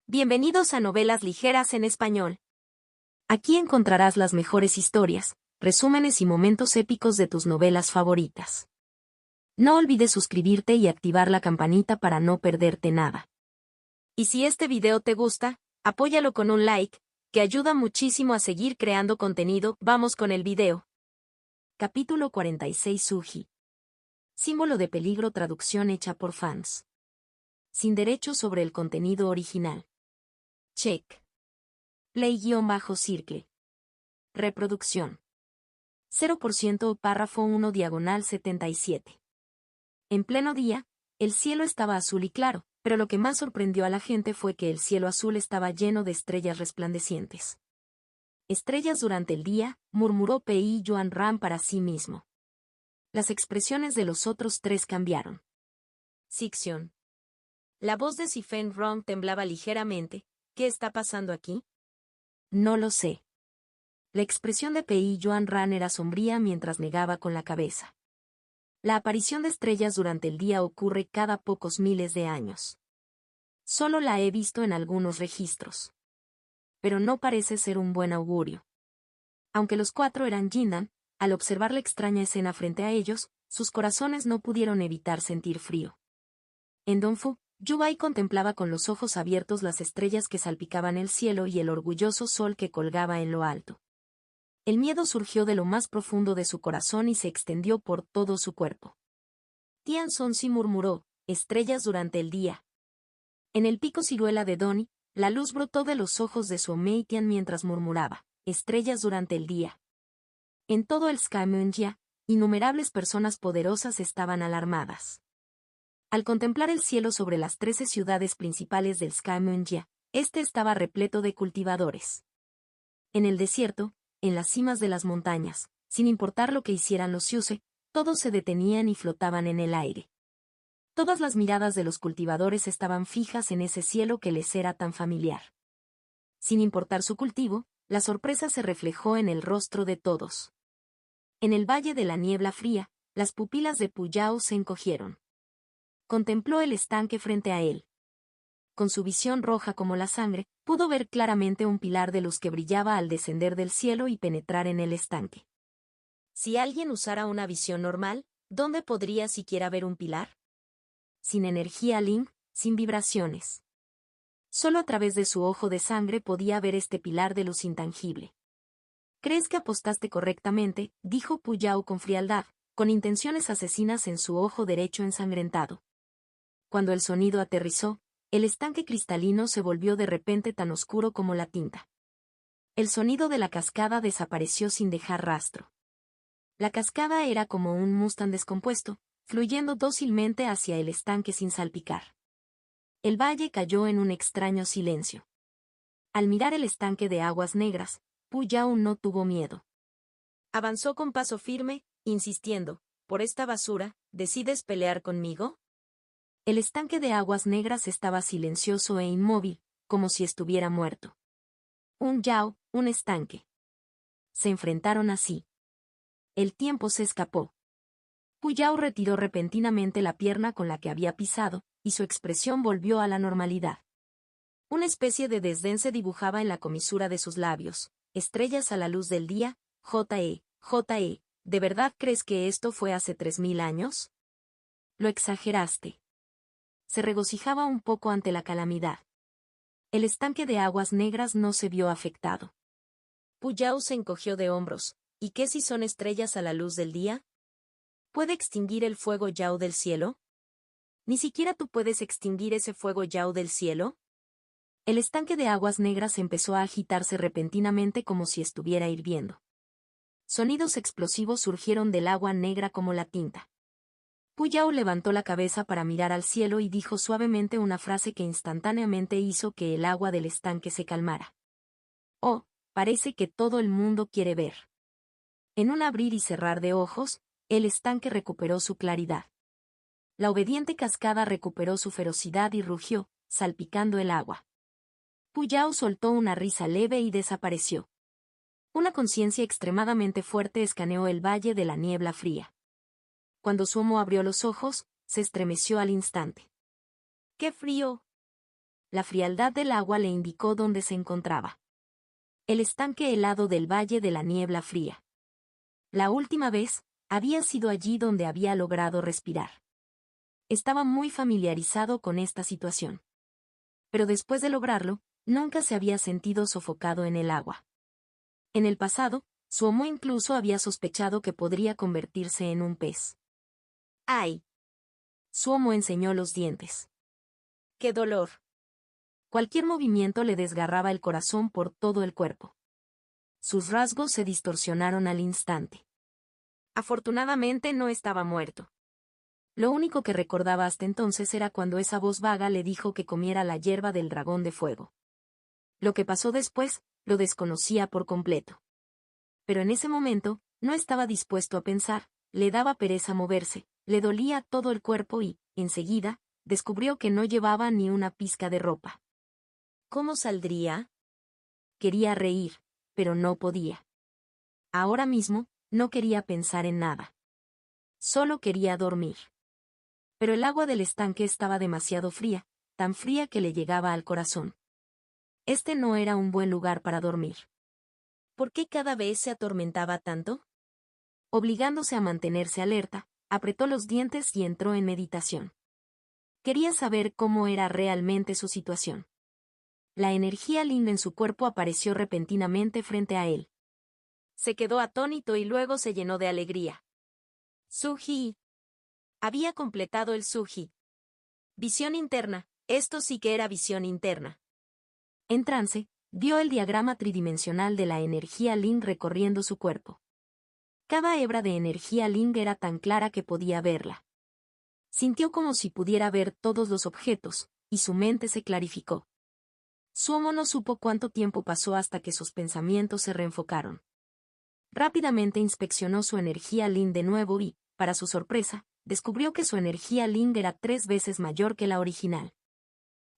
Bienvenidos a Novelas Ligeras en Español. Aquí encontrarás las mejores historias, resúmenes y momentos épicos de tus novelas favoritas. No olvides suscribirte y activar la campanita para no perderte nada. Y si este video te gusta, apóyalo con un like, que ayuda muchísimo a seguir creando contenido. Vamos con el video. Capítulo 46. Suji. Símbolo de peligro. Traducción hecha por fans. Sin derechos sobre el contenido original. Check. Play-circle. Reproducción. 0%. Párrafo 1 diagonal 77. En pleno día, el cielo estaba azul y claro, pero lo que más sorprendió a la gente fue que el cielo azul estaba lleno de estrellas resplandecientes. Estrellas durante el día, murmuró Pei Yuan Ran para sí mismo. Las expresiones de los otros tres cambiaron. Sixion. La voz de Sifen Rong temblaba ligeramente. ¿Qué está pasando aquí? No lo sé. La expresión de Pei Yuan Ran era sombría mientras negaba con la cabeza. La aparición de estrellas durante el día ocurre cada pocos miles de años. Solo la he visto en algunos registros. Pero no parece ser un buen augurio. Aunque los cuatro eran Jindan, al observar la extraña escena frente a ellos, sus corazones no pudieron evitar sentir frío. En Dongfu, Yu Bai contemplaba con los ojos abiertos las estrellas que salpicaban el cielo y el orgulloso sol que colgaba en lo alto. El miedo surgió de lo más profundo de su corazón y se extendió por todo su cuerpo. Tian Sonsi murmuró, estrellas durante el día. En el pico ciruela de Doni, la luz brotó de los ojos de su Meitian mientras murmuraba, estrellas durante el día. En todo el Skymungia, innumerables personas poderosas estaban alarmadas. Al contemplar el cielo sobre las 13 ciudades principales del Skymungia, este estaba repleto de cultivadores. En el desierto, en las cimas de las montañas, sin importar lo que hicieran los Yuse, todos se detenían y flotaban en el aire. Todas las miradas de los cultivadores estaban fijas en ese cielo que les era tan familiar. Sin importar su cultivo, la sorpresa se reflejó en el rostro de todos. En el valle de la niebla fría, las pupilas de Puyao se encogieron. Contempló el estanque frente a él. Con su visión roja como la sangre, pudo ver claramente un pilar de luz que brillaba al descender del cielo y penetrar en el estanque. Si alguien usara una visión normal, ¿dónde podría siquiera ver un pilar? Sin energía Link, sin vibraciones. Solo a través de su ojo de sangre podía ver este pilar de luz intangible. ¿Crees que apostaste correctamente?, dijo Puyao con frialdad, con intenciones asesinas en su ojo derecho ensangrentado. Cuando el sonido aterrizó, el estanque cristalino se volvió de repente tan oscuro como la tinta. El sonido de la cascada desapareció sin dejar rastro. La cascada era como un Mustang descompuesto, fluyendo dócilmente hacia el estanque sin salpicar. El valle cayó en un extraño silencio. Al mirar el estanque de aguas negras, Puyao no tuvo miedo. Avanzó con paso firme, insistiendo, ¿por esta basura, decides pelear conmigo? El estanque de aguas negras estaba silencioso e inmóvil, como si estuviera muerto. Un yao, un estanque. Se enfrentaron así. El tiempo se escapó. Puyao retiró repentinamente la pierna con la que había pisado, y su expresión volvió a la normalidad. Una especie de desdén se dibujaba en la comisura de sus labios. Estrellas a la luz del día, J.E., ¿de verdad crees que esto fue hace 3000 años? Lo exageraste. Se regocijaba un poco ante la calamidad. El estanque de aguas negras no se vio afectado. Puyao se encogió de hombros. ¿Y qué si son estrellas a la luz del día? ¿Puede extinguir el fuego Yao del cielo? ¿Ni siquiera tú puedes extinguir ese fuego Yao del cielo? El estanque de aguas negras empezó a agitarse repentinamente como si estuviera hirviendo. Sonidos explosivos surgieron del agua negra como la tinta. Puyao levantó la cabeza para mirar al cielo y dijo suavemente una frase que instantáneamente hizo que el agua del estanque se calmara. Oh, parece que todo el mundo quiere ver. En un abrir y cerrar de ojos, el estanque recuperó su claridad. La obediente cascada recuperó su ferocidad y rugió, salpicando el agua. Puyao soltó una risa leve y desapareció. Una conciencia extremadamente fuerte escaneó el valle de la niebla fría. Cuando Sumo abrió los ojos, se estremeció al instante. ¡Qué frío! la frialdad del agua le indicó dónde se encontraba. El estanque helado del Valle de la Niebla Fría. La última vez, había sido allí donde había logrado respirar. Estaba muy familiarizado con esta situación. Pero después de lograrlo, nunca se había sentido sofocado en el agua. En el pasado, Suomo incluso había sospechado que podría convertirse en un pez. ¡Ay! Suomo enseñó los dientes. ¡Qué dolor! Cualquier movimiento le desgarraba el corazón por todo el cuerpo. Sus rasgos se distorsionaron al instante. Afortunadamente no estaba muerto. Lo único que recordaba hasta entonces era cuando esa voz vaga le dijo que comiera la hierba del dragón de fuego. Lo que pasó después, lo desconocía por completo. Pero en ese momento, no estaba dispuesto a pensar, le daba pereza moverse, le dolía todo el cuerpo y, enseguida, descubrió que no llevaba ni una pizca de ropa. ¿Cómo saldría? Quería reír, pero no podía. Ahora mismo, no quería pensar en nada. Solo quería dormir. Pero el agua del estanque estaba demasiado fría, tan fría que le llegaba al corazón. Este no era un buen lugar para dormir. ¿Por qué cada vez se atormentaba tanto? Obligándose a mantenerse alerta, apretó los dientes y entró en meditación. Quería saber cómo era realmente su situación. La energía linda en su cuerpo apareció repentinamente frente a él. Se quedó atónito y luego se llenó de alegría. Suji. Había completado el Suji. Visión interna, esto sí que era visión interna. En trance, vio el diagrama tridimensional de la energía Ling recorriendo su cuerpo. Cada hebra de energía Ling era tan clara que podía verla. Sintió como si pudiera ver todos los objetos, y su mente se clarificó. Suomo no supo cuánto tiempo pasó hasta que sus pensamientos se reenfocaron. Rápidamente inspeccionó su energía Ling de nuevo y, para su sorpresa, descubrió que su energía Ling era 3 veces mayor que la original.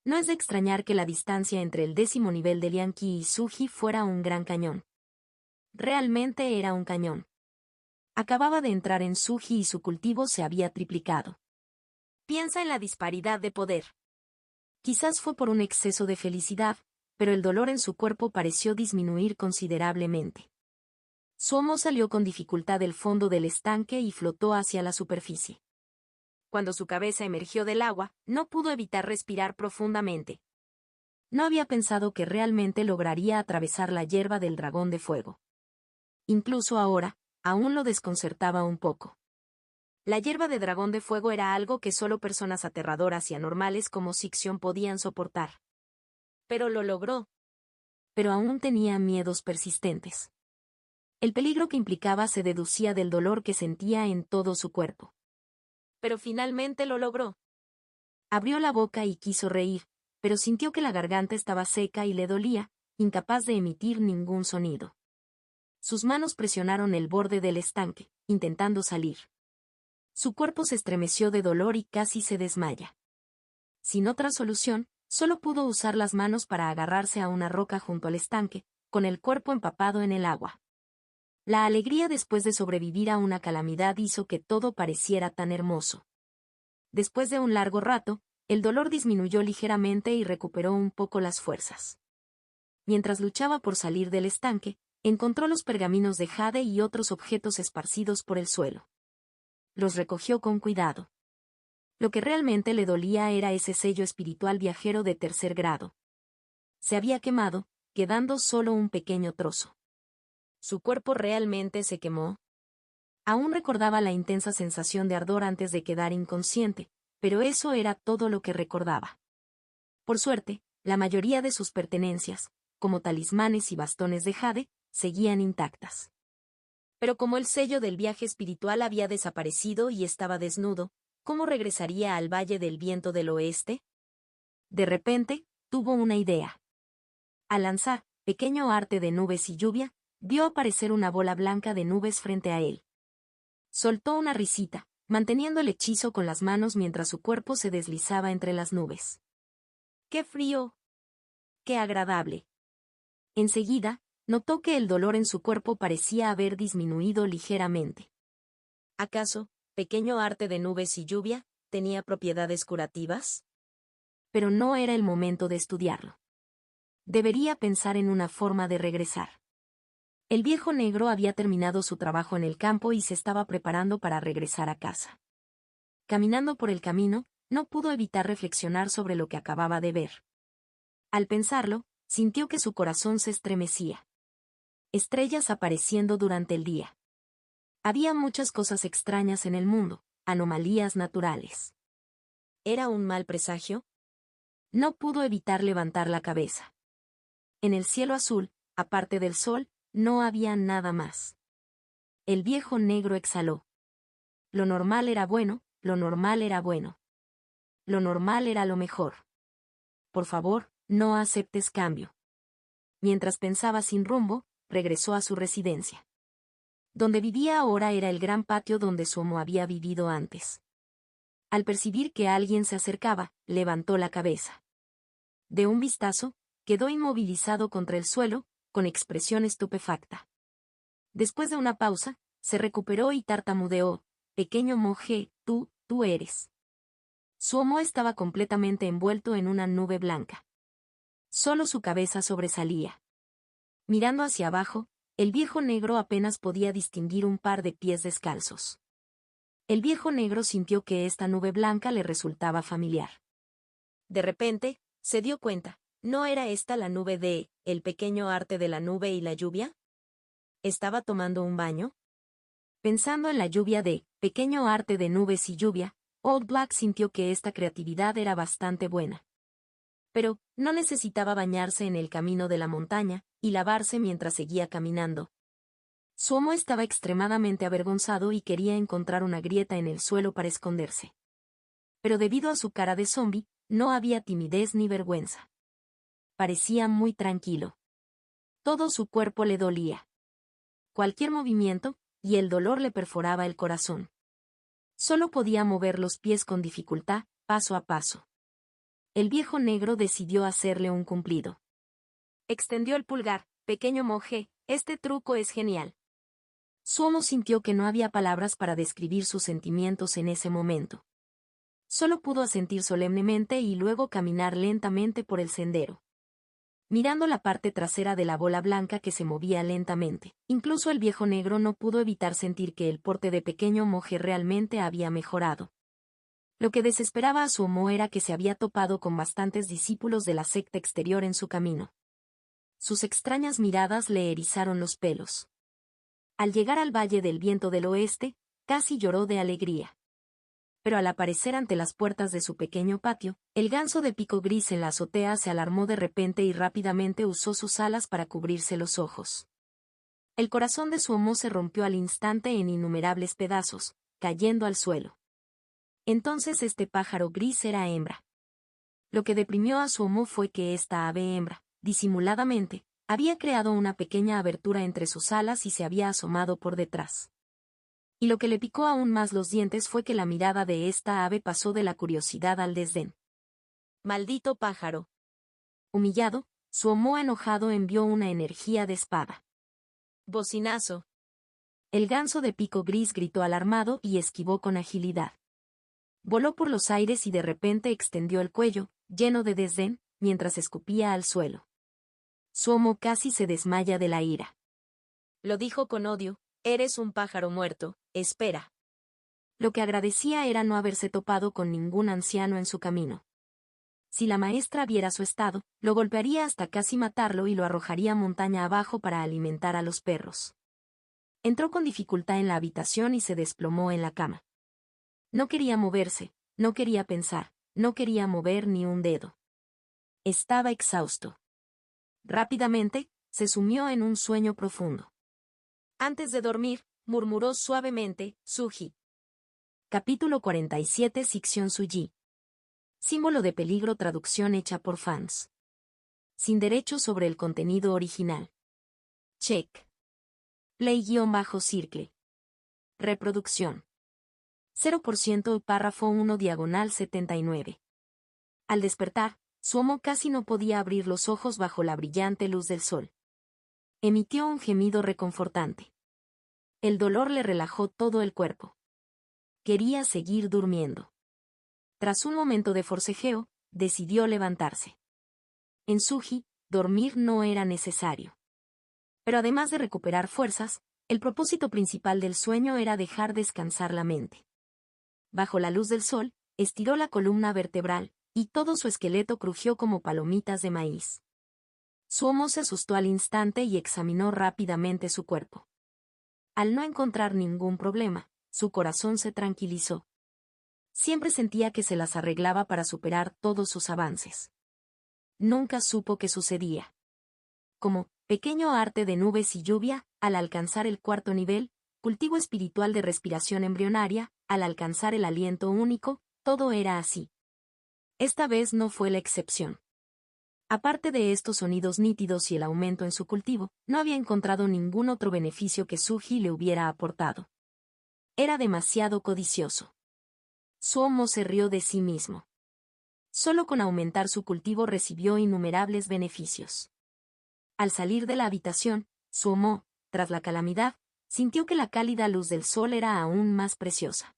No es de extrañar que la distancia entre el 10º nivel de Lianqi y Suji fuera un gran cañón. Realmente era un cañón. Acababa de entrar en Suji y su cultivo se había triplicado. Piensa en la disparidad de poder. Quizás fue por un exceso de felicidad, pero el dolor en su cuerpo pareció disminuir considerablemente. Suomo salió con dificultad del fondo del estanque y flotó hacia la superficie. Cuando su cabeza emergió del agua, no pudo evitar respirar profundamente. No había pensado que realmente lograría atravesar la hierba del dragón de fuego. Incluso ahora, aún lo desconcertaba un poco. La hierba de dragón de fuego era algo que solo personas aterradoras y anormales como Sixion podían soportar. Pero lo logró. Pero aún tenía miedos persistentes. El peligro que implicaba se deducía del dolor que sentía en todo su cuerpo. Pero finalmente lo logró. Abrió la boca y quiso reír, pero sintió que la garganta estaba seca y le dolía, incapaz de emitir ningún sonido. Sus manos presionaron el borde del estanque, intentando salir. Su cuerpo se estremeció de dolor y casi se desmaya. Sin otra solución, solo pudo usar las manos para agarrarse a una roca junto al estanque, con el cuerpo empapado en el agua. La alegría después de sobrevivir a una calamidad hizo que todo pareciera tan hermoso. Después de un largo rato, el dolor disminuyó ligeramente y recuperó un poco las fuerzas. Mientras luchaba por salir del estanque, encontró los pergaminos de jade y otros objetos esparcidos por el suelo. Los recogió con cuidado. Lo que realmente le dolía era ese sello espiritual viajero de 3er grado. Se había quemado, quedando solo un pequeño trozo. ¿Su cuerpo realmente se quemó? Aún recordaba la intensa sensación de ardor antes de quedar inconsciente, pero eso era todo lo que recordaba. Por suerte, la mayoría de sus pertenencias, como talismanes y bastones de jade, seguían intactas. Pero como el sello del viaje espiritual había desaparecido y estaba desnudo, ¿cómo regresaría al Valle del Viento del Oeste? De repente, tuvo una idea. Al lanzar, pequeño arte de nubes y lluvia, vio aparecer una bola blanca de nubes frente a él. Soltó una risita, manteniendo el hechizo con las manos mientras su cuerpo se deslizaba entre las nubes. ¡Qué frío! ¡Qué agradable! Enseguida, notó que el dolor en su cuerpo parecía haber disminuido ligeramente. ¿Acaso, pequeño arte de nubes y lluvia, tenía propiedades curativas? Pero no era el momento de estudiarlo. Debería pensar en una forma de regresar. El viejo negro había terminado su trabajo en el campo y se estaba preparando para regresar a casa. Caminando por el camino, no pudo evitar reflexionar sobre lo que acababa de ver. Al pensarlo, sintió que su corazón se estremecía. Estrellas apareciendo durante el día. Había muchas cosas extrañas en el mundo, anomalías naturales. ¿Era un mal presagio? No pudo evitar levantar la cabeza. En el cielo azul, aparte del sol, no había nada más. El viejo negro exhaló. Lo normal era bueno, lo normal era bueno. Lo normal era lo mejor. Por favor, no aceptes cambio. Mientras pensaba sin rumbo, regresó a su residencia. Donde vivía ahora era el gran patio donde Suomo había vivido antes. Al percibir que alguien se acercaba, levantó la cabeza. De un vistazo, quedó inmovilizado contra el suelo, con expresión estupefacta. Después de una pausa, se recuperó y tartamudeó: «Pequeño monje, tú eres». Suomo estaba completamente envuelto en una nube blanca. Solo su cabeza sobresalía. Mirando hacia abajo, el viejo negro apenas podía distinguir un par de pies descalzos. El viejo negro sintió que esta nube blanca le resultaba familiar. De repente, se dio cuenta, ¿no era esta la nube de El pequeño arte de la nube y la lluvia? ¿Estaba tomando un baño? Pensando en la lluvia de Pequeño arte de nubes y lluvia, Old Black sintió que esta creatividad era bastante buena. Pero, no necesitaba bañarse en el camino de la montaña, y lavarse mientras seguía caminando. Suomo estaba extremadamente avergonzado y quería encontrar una grieta en el suelo para esconderse. Pero debido a su cara de zombi, no había timidez ni vergüenza. Parecía muy tranquilo. Todo su cuerpo le dolía. Cualquier movimiento, y el dolor le perforaba el corazón. Solo podía mover los pies con dificultad, paso a paso. El viejo negro decidió hacerle un cumplido. Extendió el pulgar: «Pequeño monje, este truco es genial». Suomo sintió que no había palabras para describir sus sentimientos en ese momento. Solo pudo asentir solemnemente y luego caminar lentamente por el sendero. Mirando la parte trasera de la bola blanca que se movía lentamente, incluso el viejo negro no pudo evitar sentir que el porte de pequeño monje realmente había mejorado. Lo que desesperaba a Suomo era que se había topado con bastantes discípulos de la secta exterior en su camino. Sus extrañas miradas le erizaron los pelos. Al llegar al Valle del Viento del Oeste, casi lloró de alegría. Pero al aparecer ante las puertas de su pequeño patio, el ganso de pico gris en la azotea se alarmó de repente y rápidamente usó sus alas para cubrirse los ojos. El corazón de Suomo se rompió al instante en innumerables pedazos, cayendo al suelo. Entonces este pájaro gris era hembra. Lo que deprimió a Suomo fue que esta ave hembra, disimuladamente, había creado una pequeña abertura entre sus alas y se había asomado por detrás. Y lo que le picó aún más los dientes fue que la mirada de esta ave pasó de la curiosidad al desdén. «Maldito pájaro». Humillado, Suomo enojado envió una energía de espada. «Bocinazo». El ganso de pico gris gritó alarmado y esquivó con agilidad. Voló por los aires y de repente extendió el cuello, lleno de desdén, mientras escupía al suelo. Suomo casi se desmaya de la ira. Lo dijo con odio: «Eres un pájaro muerto, espera». Lo que agradecía era no haberse topado con ningún anciano en su camino. Si la maestra viera su estado, lo golpearía hasta casi matarlo y lo arrojaría montaña abajo para alimentar a los perros. Entró con dificultad en la habitación y se desplomó en la cama. No quería moverse, no quería pensar, no quería mover ni un dedo. Estaba exhausto. Rápidamente, se sumió en un sueño profundo. Antes de dormir, murmuró suavemente: «Suji». Capítulo 47. Sección Suji. Símbolo de peligro. Traducción hecha por fans. Sin derechos sobre el contenido original. Check. Play-circle. Reproducción. 0%. Párrafo 1 diagonal 79. Al despertar, Suomo casi no podía abrir los ojos bajo la brillante luz del sol. Emitió un gemido reconfortante. El dolor le relajó todo el cuerpo. Quería seguir durmiendo. Tras un momento de forcejeo, decidió levantarse. En Suji, dormir no era necesario. Pero además de recuperar fuerzas, el propósito principal del sueño era dejar descansar la mente. Bajo la luz del sol, estiró la columna vertebral, y todo su esqueleto crujió como palomitas de maíz. Suomo se asustó al instante y examinó rápidamente su cuerpo. Al no encontrar ningún problema, su corazón se tranquilizó. Siempre sentía que se las arreglaba para superar todos sus avances. Nunca supo qué sucedía. Como pequeño arte de nubes y lluvia, al alcanzar el cuarto nivel, cultivo espiritual de respiración embrionaria, al alcanzar el aliento único, todo era así. Esta vez no fue la excepción. Aparte de estos sonidos nítidos y el aumento en su cultivo, no había encontrado ningún otro beneficio que Suji le hubiera aportado. Era demasiado codicioso. Suomo se rió de sí mismo. Solo con aumentar su cultivo recibió innumerables beneficios. Al salir de la habitación, Suomo, tras la calamidad, sintió que la cálida luz del sol era aún más preciosa.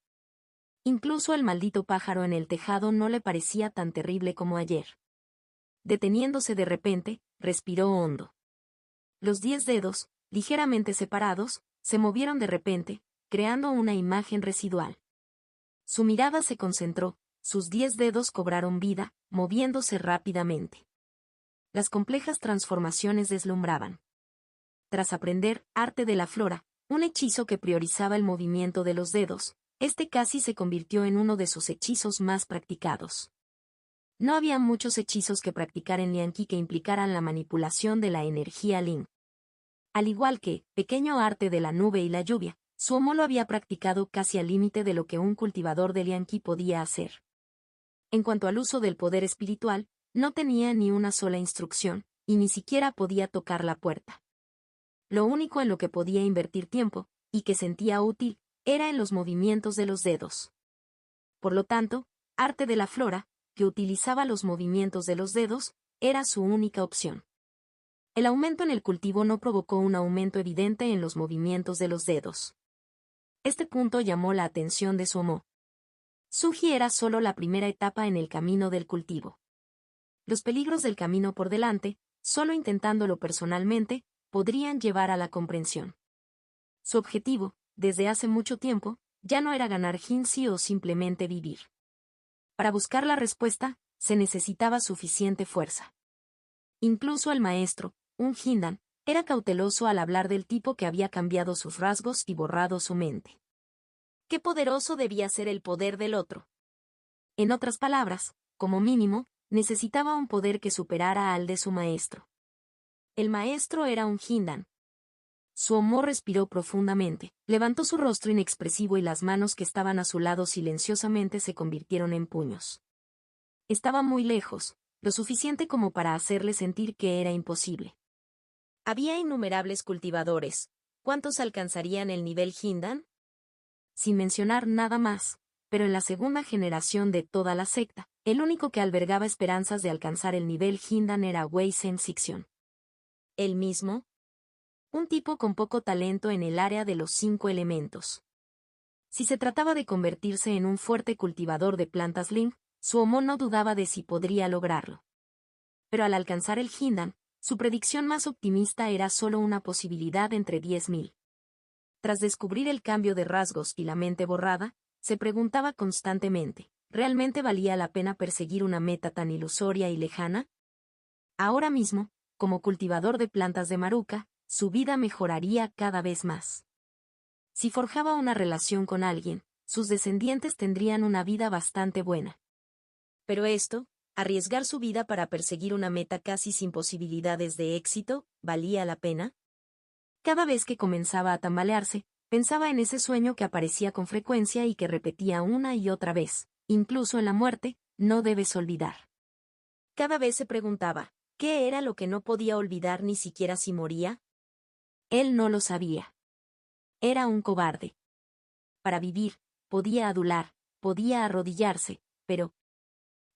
Incluso el maldito pájaro en el tejado no le parecía tan terrible como ayer. Deteniéndose de repente, respiró hondo. Los 10 dedos, ligeramente separados, se movieron de repente, creando una imagen residual. Su mirada se concentró, sus 10 dedos cobraron vida, moviéndose rápidamente. Las complejas transformaciones deslumbraban. Tras aprender arte de la flora, un hechizo que priorizaba el movimiento de los dedos, este casi se convirtió en uno de sus hechizos más practicados. No había muchos hechizos que practicar en Lianqi que implicaran la manipulación de la energía Ling. Al igual que pequeño arte de la nube y la lluvia, Suomo lo había practicado casi al límite de lo que un cultivador de Lianqi podía hacer. En cuanto al uso del poder espiritual, no tenía ni una sola instrucción, y ni siquiera podía tocar la puerta. Lo único en lo que podía invertir tiempo, y que sentía útil, era en los movimientos de los dedos. Por lo tanto, arte de la flora, que utilizaba los movimientos de los dedos, era su única opción. El aumento en el cultivo no provocó un aumento evidente en los movimientos de los dedos. Este punto llamó la atención de Suomo. Suji era solo la primera etapa en el camino del cultivo. Los peligros del camino por delante, solo intentándolo personalmente, podrían llevar a la comprensión. Su objetivo, desde hace mucho tiempo, ya no era ganar Jinzi o simplemente vivir. Para buscar la respuesta, se necesitaba suficiente fuerza. Incluso el maestro, un Hindan, era cauteloso al hablar del tipo que había cambiado sus rasgos y borrado su mente. Qué poderoso debía ser el poder del otro. En otras palabras, como mínimo, necesitaba un poder que superara al de su maestro. El maestro era un Hindan. Suomo respiró profundamente, levantó su rostro inexpresivo y las manos que estaban a su lado silenciosamente se convirtieron en puños. Estaba muy lejos, lo suficiente como para hacerle sentir que era imposible. Había innumerables cultivadores. ¿Cuántos alcanzarían el nivel Hindan? Sin mencionar nada más, pero en la segunda generación de toda la secta, el único que albergaba esperanzas de alcanzar el nivel Hindan era Wei Shen-Xixion. ¿El mismo? Un tipo con poco talento en el área de los 5 elementos. Si se trataba de convertirse en un fuerte cultivador de plantas Ling, Suomo no dudaba de si podría lograrlo. Pero al alcanzar el Hindan, su predicción más optimista era solo una posibilidad entre 10.000. Tras descubrir el cambio de rasgos y la mente borrada, se preguntaba constantemente, ¿realmente valía la pena perseguir una meta tan ilusoria y lejana? Ahora mismo, como cultivador de plantas de maruca, su vida mejoraría cada vez más. Si forjaba una relación con alguien, sus descendientes tendrían una vida bastante buena. Pero esto, arriesgar su vida para perseguir una meta casi sin posibilidades de éxito, ¿valía la pena? Cada vez que comenzaba a tambalearse, pensaba en ese sueño que aparecía con frecuencia y que repetía una y otra vez, incluso en la muerte, no debes olvidar. Cada vez se preguntaba, ¿qué era lo que no podía olvidar ni siquiera si moría? Él no lo sabía. Era un cobarde. Para vivir, podía adular, podía arrodillarse, pero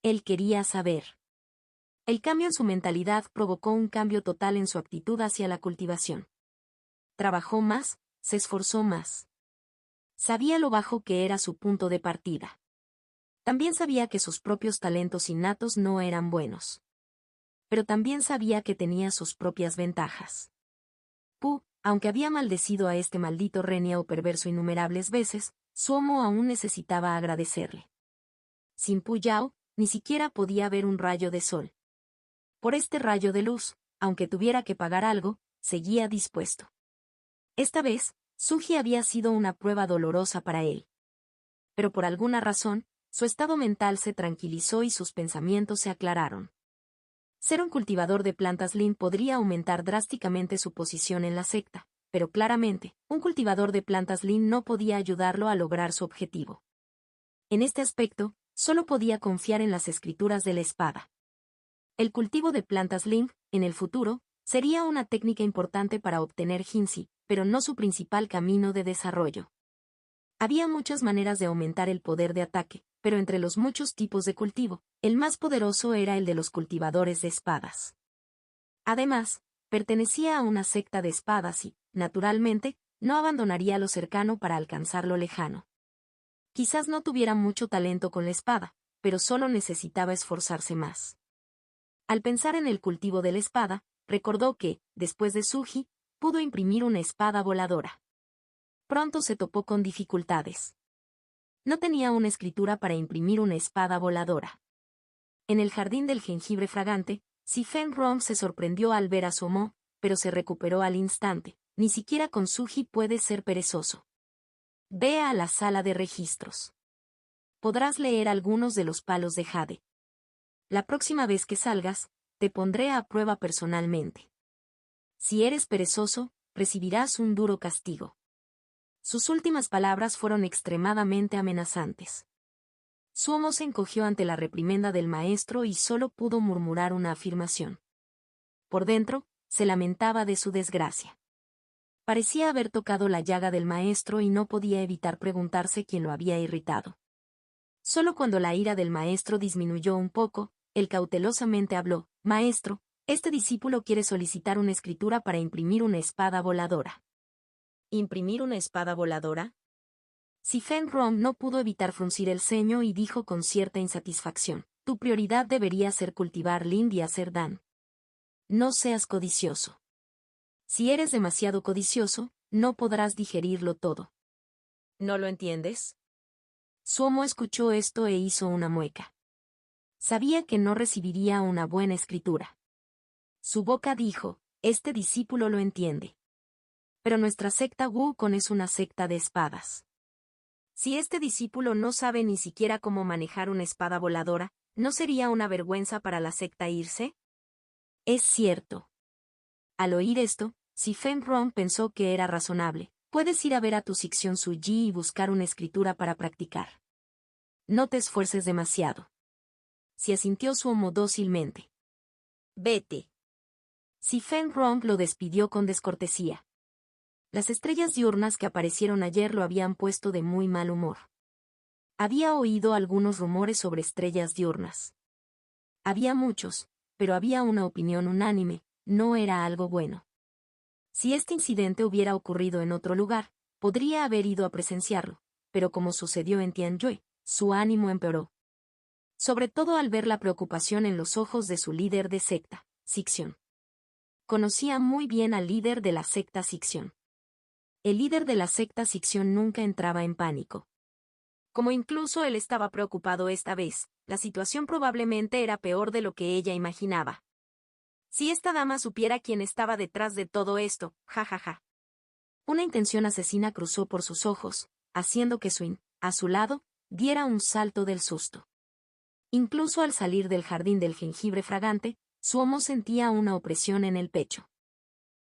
él quería saber. El cambio en su mentalidad provocó un cambio total en su actitud hacia la cultivación. Trabajó más, se esforzó más. Sabía lo bajo que era su punto de partida. También sabía que sus propios talentos innatos no eran buenos. Pero también sabía que tenía sus propias ventajas. Pu, aunque había maldecido a este maldito Renia o perverso innumerables veces, Suomo aún necesitaba agradecerle. Sin Pu Yao, ni siquiera podía ver un rayo de sol. Por este rayo de luz, aunque tuviera que pagar algo, seguía dispuesto. Esta vez, Suji había sido una prueba dolorosa para él. Pero por alguna razón, su estado mental se tranquilizó y sus pensamientos se aclararon. Ser un cultivador de plantas Lin podría aumentar drásticamente su posición en la secta, pero claramente, un cultivador de plantas Lin no podía ayudarlo a lograr su objetivo. En este aspecto, solo podía confiar en las escrituras de la espada. El cultivo de plantas Lin, en el futuro, sería una técnica importante para obtener Jinzi, pero no su principal camino de desarrollo. Había muchas maneras de aumentar el poder de ataque, pero entre los muchos tipos de cultivo, el más poderoso era el de los cultivadores de espadas. Además, pertenecía a una secta de espadas y, naturalmente, no abandonaría lo cercano para alcanzar lo lejano. Quizás no tuviera mucho talento con la espada, pero solo necesitaba esforzarse más. Al pensar en el cultivo de la espada, recordó que, después de Suji, pudo imprimir una espada voladora. Pronto se topó con dificultades. No tenía una escritura para imprimir una espada voladora. En el jardín del jengibre fragante, Si-Fen Rong se sorprendió al ver a Suomo, pero se recuperó al instante. Ni siquiera con Suji puede ser perezoso. Ve a la sala de registros. Podrás leer algunos de los palos de jade. La próxima vez que salgas, te pondré a prueba personalmente. Si eres perezoso, recibirás un duro castigo. Sus últimas palabras fueron extremadamente amenazantes. Suomo se encogió ante la reprimenda del maestro y solo pudo murmurar una afirmación. Por dentro, se lamentaba de su desgracia. Parecía haber tocado la llaga del maestro y no podía evitar preguntarse quién lo había irritado. Solo cuando la ira del maestro disminuyó un poco, él cautelosamente habló: «Maestro, este discípulo quiere solicitar una escritura para imprimir una espada voladora». ¿Imprimir una espada voladora? Si-Fen Rong no pudo evitar fruncir el ceño y dijo con cierta insatisfacción: «Tu prioridad debería ser cultivar Lind y hacer Dan. No seas codicioso. Si eres demasiado codicioso, no podrás digerirlo todo». ¿No lo entiendes? Suomo escuchó esto e hizo una mueca. Sabía que no recibiría una buena escritura. Su boca dijo: «Este discípulo lo entiende. Pero nuestra secta Wukong es una secta de espadas. Si este discípulo no sabe ni siquiera cómo manejar una espada voladora, ¿no sería una vergüenza para la secta irse?». Es cierto. Al oír esto, Si-Fen Rong pensó que era razonable. Puedes ir a ver a tu Sixion Suji y buscar una escritura para practicar. No te esfuerces demasiado. Si asintió Suomo dócilmente. Vete. Si-Fen Rong lo despidió con descortesía. Las estrellas diurnas que aparecieron ayer lo habían puesto de muy mal humor. Había oído algunos rumores sobre estrellas diurnas. Había muchos, pero había una opinión unánime: no era algo bueno. Si este incidente hubiera ocurrido en otro lugar, podría haber ido a presenciarlo, pero como sucedió en Tianjui, su ánimo empeoró. Sobre todo al ver la preocupación en los ojos de su líder de secta, Sixion. Conocía muy bien al líder de la secta Sixion. El líder de la secta Sixion nunca entraba en pánico. Como incluso él estaba preocupado esta vez, la situación probablemente era peor de lo que ella imaginaba. Si esta dama supiera quién estaba detrás de todo esto, jajaja. Una intención asesina cruzó por sus ojos, haciendo que Swin, a su lado, diera un salto del susto. Incluso al salir del jardín del jengibre fragante, Suomo sentía una opresión en el pecho.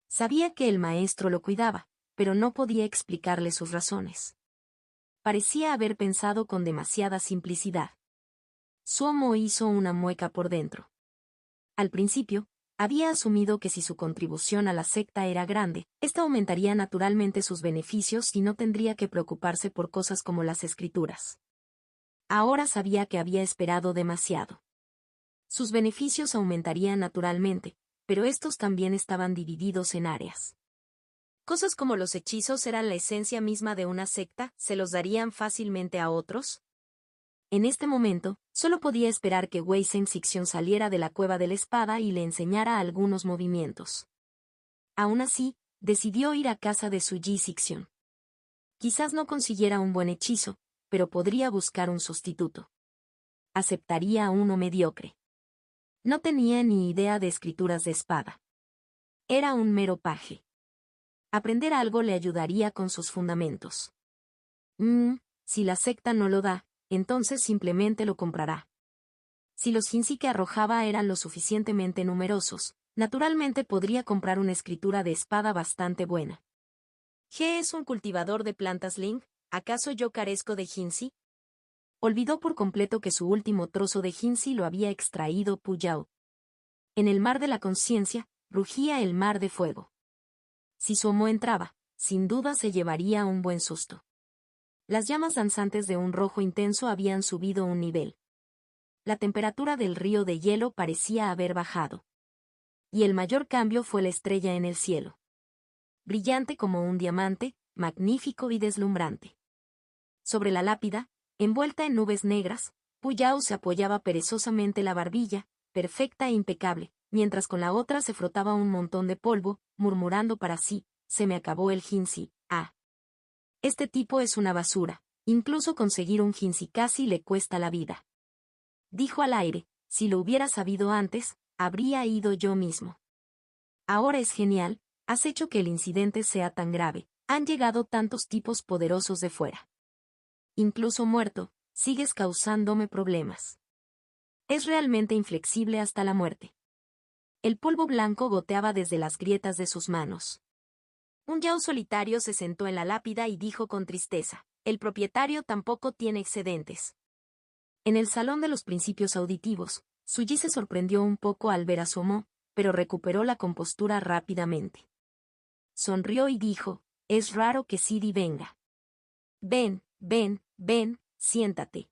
Sabía que el maestro lo cuidaba, pero no podía explicarle sus razones. Parecía haber pensado con demasiada simplicidad. Suomo hizo una mueca por dentro. Al principio, había asumido que si su contribución a la secta era grande, esta aumentaría naturalmente sus beneficios y no tendría que preocuparse por cosas como las escrituras. Ahora sabía que había esperado demasiado. Sus beneficios aumentarían naturalmente, pero estos también estaban divididos en áreas. Cosas como los hechizos eran la esencia misma de una secta, ¿se los darían fácilmente a otros? En este momento, solo podía esperar que Wei Shen-Xixiong saliera de la cueva de la espada y le enseñara algunos movimientos. Aún así, decidió ir a casa de Su Yi-Xixiong. Quizás no consiguiera un buen hechizo, pero podría buscar un sustituto. Aceptaría uno mediocre. No tenía ni idea de escrituras de espada. Era un mero paje. Aprender algo le ayudaría con sus fundamentos. Si la secta no lo da, entonces simplemente lo comprará. Si los Jinzi que arrojaba eran lo suficientemente numerosos, naturalmente podría comprar una escritura de espada bastante buena. ¿Qué es un cultivador de plantas Ling? ¿Acaso yo carezco de Jinzi? Olvidó por completo que su último trozo de Jinzi lo había extraído Pu Yao. En el mar de la conciencia, rugía el mar de fuego. Si Su Mo entraba, sin duda se llevaría un buen susto. Las llamas danzantes de un rojo intenso habían subido un nivel. La temperatura del río de hielo parecía haber bajado. Y el mayor cambio fue la estrella en el cielo. Brillante como un diamante, magnífico y deslumbrante. Sobre la lápida, envuelta en nubes negras, Pu Yao se apoyaba perezosamente la barbilla, perfecta e impecable, mientras con la otra se frotaba un montón de polvo, murmurando para sí, se me acabó el Jinzi. Este tipo es una basura, incluso conseguir un Jinzi casi le cuesta la vida. Dijo al aire, si lo hubiera sabido antes, habría ido yo mismo. Ahora es genial, has hecho que el incidente sea tan grave, han llegado tantos tipos poderosos de fuera. Incluso muerto, sigues causándome problemas. Es realmente inflexible hasta la muerte. El polvo blanco goteaba desde las grietas de sus manos. Un Yao solitario se sentó en la lápida y dijo con tristeza, el propietario tampoco tiene excedentes. En el salón de los principios auditivos, Su Yi se sorprendió un poco al ver a Su Mo, pero recuperó la compostura rápidamente. Sonrió y dijo, es raro que Sidi venga. Ven, siéntate.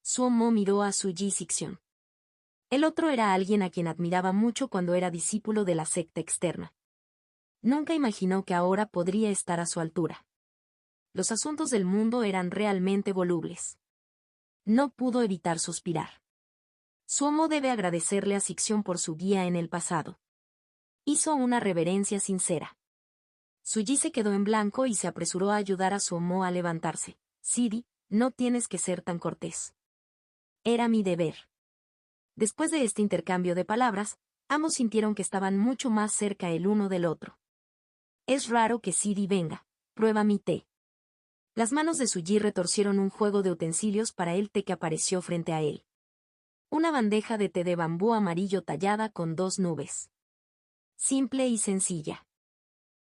Su Mo miró a Su Yi-Xixiong. El otro era alguien a quien admiraba mucho cuando era discípulo de la secta externa. Nunca imaginó que ahora podría estar a su altura. Los asuntos del mundo eran realmente volubles. No pudo evitar suspirar. Su Mo debe agradecerle a Xixiong por su guía en el pasado. Hizo una reverencia sincera. Su Yi se quedó en blanco y se apresuró a ayudar a Su Mo a levantarse. Sidi, no tienes que ser tan cortés. Era mi deber. Después de este intercambio de palabras, ambos sintieron que estaban mucho más cerca el uno del otro. Es raro que Sidi venga, prueba mi té. Las manos de Su Yi retorcieron un juego de utensilios para el té que apareció frente a él. Una bandeja de té de bambú amarillo tallada con 2 nubes. Simple y sencilla.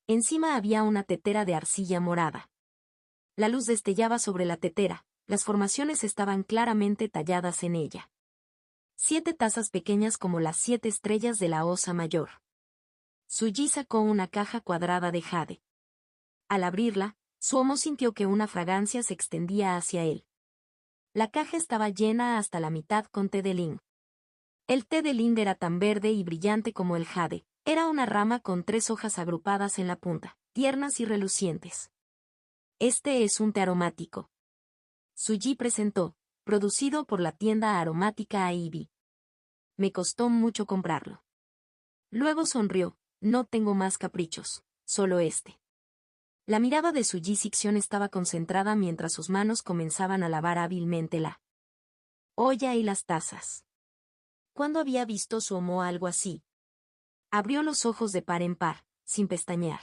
Encima había una tetera de arcilla morada. La luz destellaba sobre la tetera, las formaciones estaban claramente talladas en ella. 7 tazas pequeñas como las 7 estrellas de la Osa Mayor. Su Yi sacó una caja cuadrada de jade. Al abrirla, Su Mo sintió que una fragancia se extendía hacia él. La caja estaba llena hasta la mitad con té de ling. El té de ling era tan verde y brillante como el jade, era una rama con 3 hojas agrupadas en la punta, tiernas y relucientes. Este es un té aromático. Su Yi presentó, producido por la tienda aromática Aibi. Me costó mucho comprarlo. Luego sonrió, no tengo más caprichos, solo este. La mirada de Su Yi-Xixiong estaba concentrada mientras sus manos comenzaban a lavar hábilmente la olla y las tazas. ¿Cuándo había visto Su Mo algo así? Abrió los ojos de par en par, sin pestañear.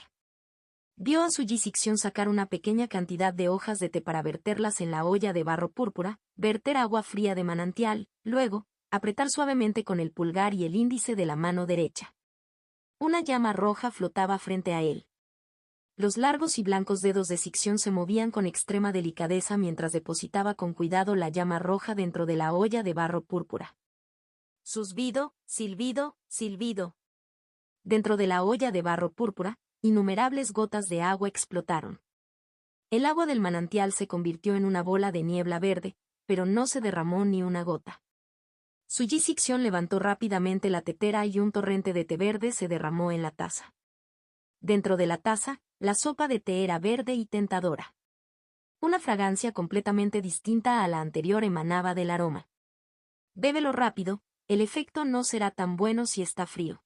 Vio a Su Yi-Xixiong sacar una pequeña cantidad de hojas de té para verterlas en la olla de barro púrpura, verter agua fría de manantial, luego, apretar suavemente con el pulgar y el índice de la mano derecha. Una llama roja flotaba frente a él. Los largos y blancos dedos de Xixiong se movían con extrema delicadeza mientras depositaba con cuidado la llama roja dentro de la olla de barro púrpura. Susbido, silbido, silbido. Dentro de la olla de barro púrpura, innumerables gotas de agua explotaron. El agua del manantial se convirtió en una bola de niebla verde, pero no se derramó ni una gota. Su Yi-Xixiong levantó rápidamente la tetera y un torrente de té verde se derramó en la taza. Dentro de la taza, la sopa de té era verde y tentadora. Una fragancia completamente distinta a la anterior emanaba del aroma. Bébelo rápido, el efecto no será tan bueno si está frío.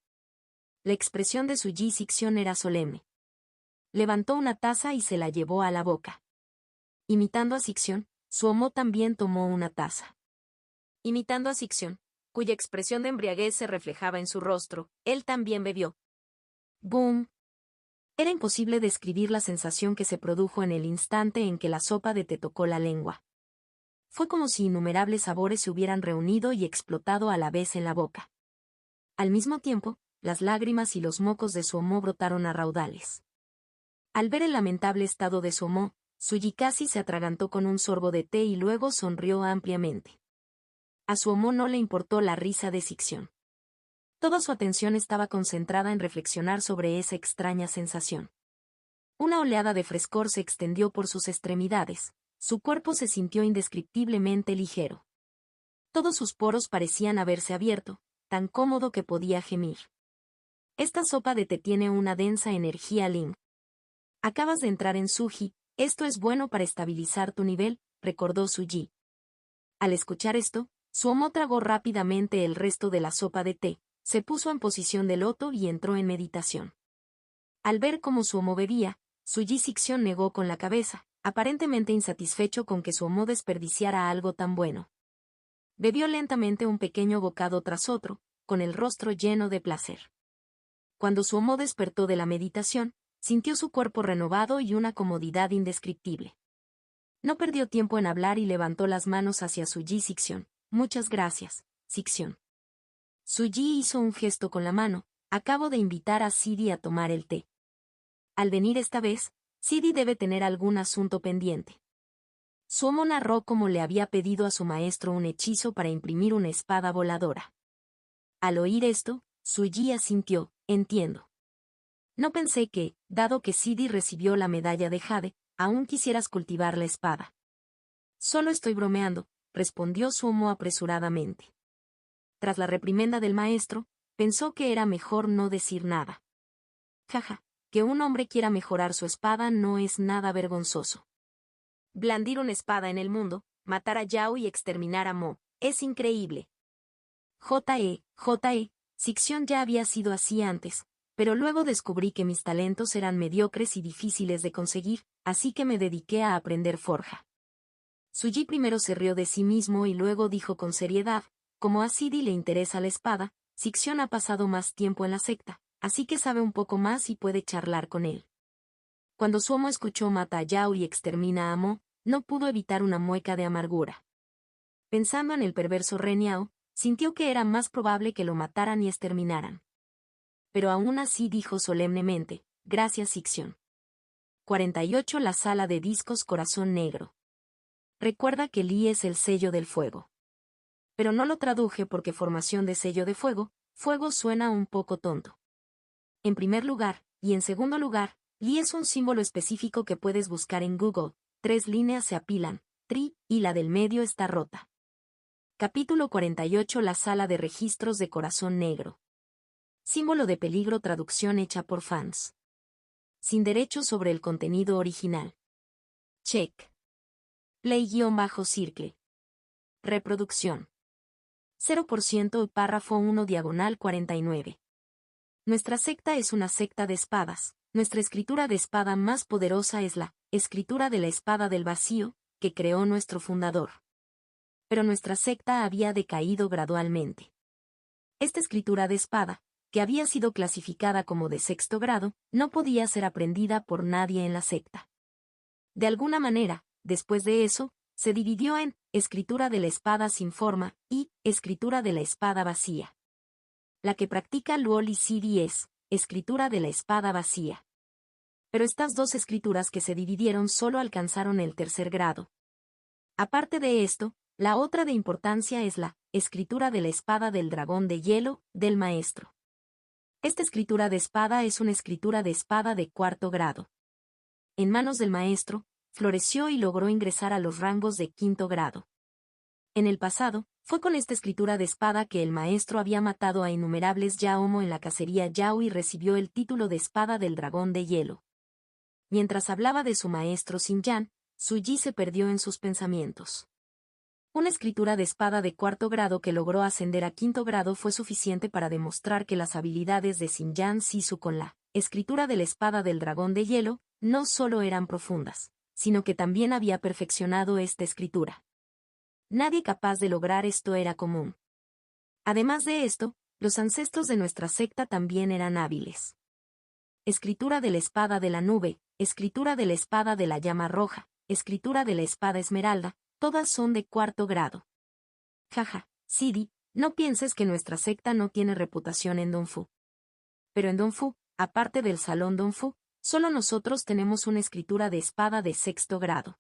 La expresión de Suji Sixion era solemne. Levantó una taza y se la llevó a la boca. Imitando a Sixion, Suomo también tomó una taza. Imitando a Sixion, cuya expresión de embriaguez se reflejaba en su rostro, él también bebió. ¡Boom! Era imposible describir la sensación que se produjo en el instante en que la sopa de té tocó la lengua. Fue como si innumerables sabores se hubieran reunido y explotado a la vez en la boca. Al mismo tiempo, las lágrimas y los mocos de Suomo brotaron a raudales. Al ver el lamentable estado de Suomo, Suji casi se atragantó con un sorbo de té y luego sonrió ampliamente. A Suomo no le importó la risa de Sixion. Toda su atención estaba concentrada en reflexionar sobre esa extraña sensación. Una oleada de frescor se extendió por sus extremidades, su cuerpo se sintió indescriptiblemente ligero. Todos sus poros parecían haberse abierto, tan cómodo que podía gemir. Esta sopa de té tiene una densa energía Ling. Acabas de entrar en Suji, esto es bueno para estabilizar tu nivel, recordó Suji. Al escuchar esto, Suomo tragó rápidamente el resto de la sopa de té, se puso en posición de loto y entró en meditación. Al ver cómo Suomo bebía, Suji Sixion negó con la cabeza, aparentemente insatisfecho con que Suomo desperdiciara algo tan bueno. Bebió lentamente un pequeño bocado tras otro, con el rostro lleno de placer. Cuando Suomo despertó de la meditación, sintió su cuerpo renovado y una comodidad indescriptible. No perdió tiempo en hablar y levantó las manos hacia Suji Sixion. Muchas gracias, Sixion. Suji hizo un gesto con la mano. Acabo de invitar a Sidi a tomar el té. Al venir esta vez, Sidi debe tener algún asunto pendiente. Suomo narró cómo le había pedido a su maestro un hechizo para imprimir una espada voladora. Al oír esto, Suji asintió, entiendo. No pensé que, dado que Sidi recibió la medalla de Jade, aún quisieras cultivar la espada. Solo estoy bromeando, respondió Suomo apresuradamente. Tras la reprimenda del maestro, pensó que era mejor no decir nada. Jaja, que un hombre quiera mejorar su espada no es nada vergonzoso. Blandir una espada en el mundo, matar a Yao y exterminar a Mo, es increíble. Sixion ya había sido así antes, pero luego descubrí que mis talentos eran mediocres y difíciles de conseguir, así que me dediqué a aprender forja. Suji primero se rió de sí mismo y luego dijo con seriedad, como a Sidi le interesa la espada, Sixion ha pasado más tiempo en la secta, así que sabe un poco más y puede charlar con él. Cuando Suomo escuchó mata a Yao y extermina a Mo, no pudo evitar una mueca de amargura. Pensando en el perverso Ren Yao, sintió que era más probable que lo mataran y exterminaran. Pero aún así dijo solemnemente, gracias Sixion. 48 La sala de discos Corazón Negro. Recuerda que Li es el sello del fuego. Pero no lo traduje porque formación de sello de fuego, fuego suena un poco tonto. En primer lugar, y en segundo lugar, Li es un símbolo específico que puedes buscar en Google, 3 líneas se apilan, y la del medio está rota. Capítulo 48 La sala de registros de Corazón Negro. Símbolo de peligro traducción hecha por fans. Sin derechos sobre el contenido original. Check. Play-circle. Reproducción. 0% párrafo 1 diagonal 49. Nuestra secta es una secta de espadas. Nuestra escritura de espada más poderosa es la escritura de la espada del vacío, que creó nuestro fundador. Pero nuestra secta había decaído gradualmente. Esta escritura de espada, que había sido clasificada como de 6º grado, no podía ser aprendida por nadie en la secta. De alguna manera, después de eso, se dividió en escritura de la espada sin forma y escritura de la espada vacía. La que practica Luol y Sidi es escritura de la espada vacía. Pero estas dos escrituras que se dividieron solo alcanzaron el 3er grado. Aparte de esto, la otra de importancia es la escritura de la espada del dragón de hielo, del maestro. Esta escritura de espada es una escritura de espada de 4º grado. En manos del maestro, floreció y logró ingresar a los rangos de 5º grado. En el pasado, fue con esta escritura de espada que el maestro había matado a innumerables Yaomo en la cacería Yao y recibió el título de espada del dragón de hielo. Mientras hablaba de su maestro Xinyan, Suji se perdió en sus pensamientos. Una escritura de espada de 4º grado que logró ascender a 5º grado fue suficiente para demostrar que las habilidades de Xinjiang Sisu con la escritura de la espada del dragón de hielo no solo eran profundas, sino que también había perfeccionado esta escritura. Nadie capaz de lograr esto era común. Además de esto, los ancestros de nuestra secta también eran hábiles. Escritura de la espada de la nube, escritura de la espada de la llama roja, escritura de la espada esmeralda, todas son de 4º grado. Jaja, Sidi, no pienses que nuestra secta no tiene reputación en Dongfu. Pero en Dongfu, aparte del salón Dongfu, solo nosotros tenemos una escritura de espada de 6º grado.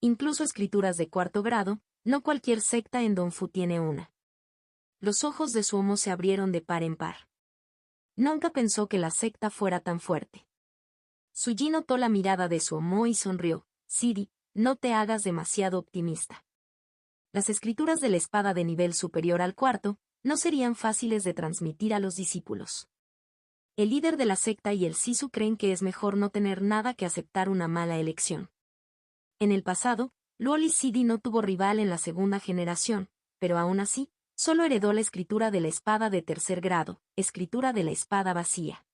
Incluso escrituras de 4º grado, no cualquier secta en Dongfu tiene una. Los ojos de Suomo se abrieron de par en par. Nunca pensó que la secta fuera tan fuerte. Suji notó la mirada de Suomo y sonrió. Sidi, no te hagas demasiado optimista. Las escrituras de la espada de nivel superior al 4º no serían fáciles de transmitir a los discípulos. El líder de la secta y el Sisu creen que es mejor no tener nada que aceptar una mala elección. En el pasado, Luoli Sidi no tuvo rival en la 2ª generación, pero aún así, solo heredó la escritura de la espada de 3º grado, escritura de la espada vacía.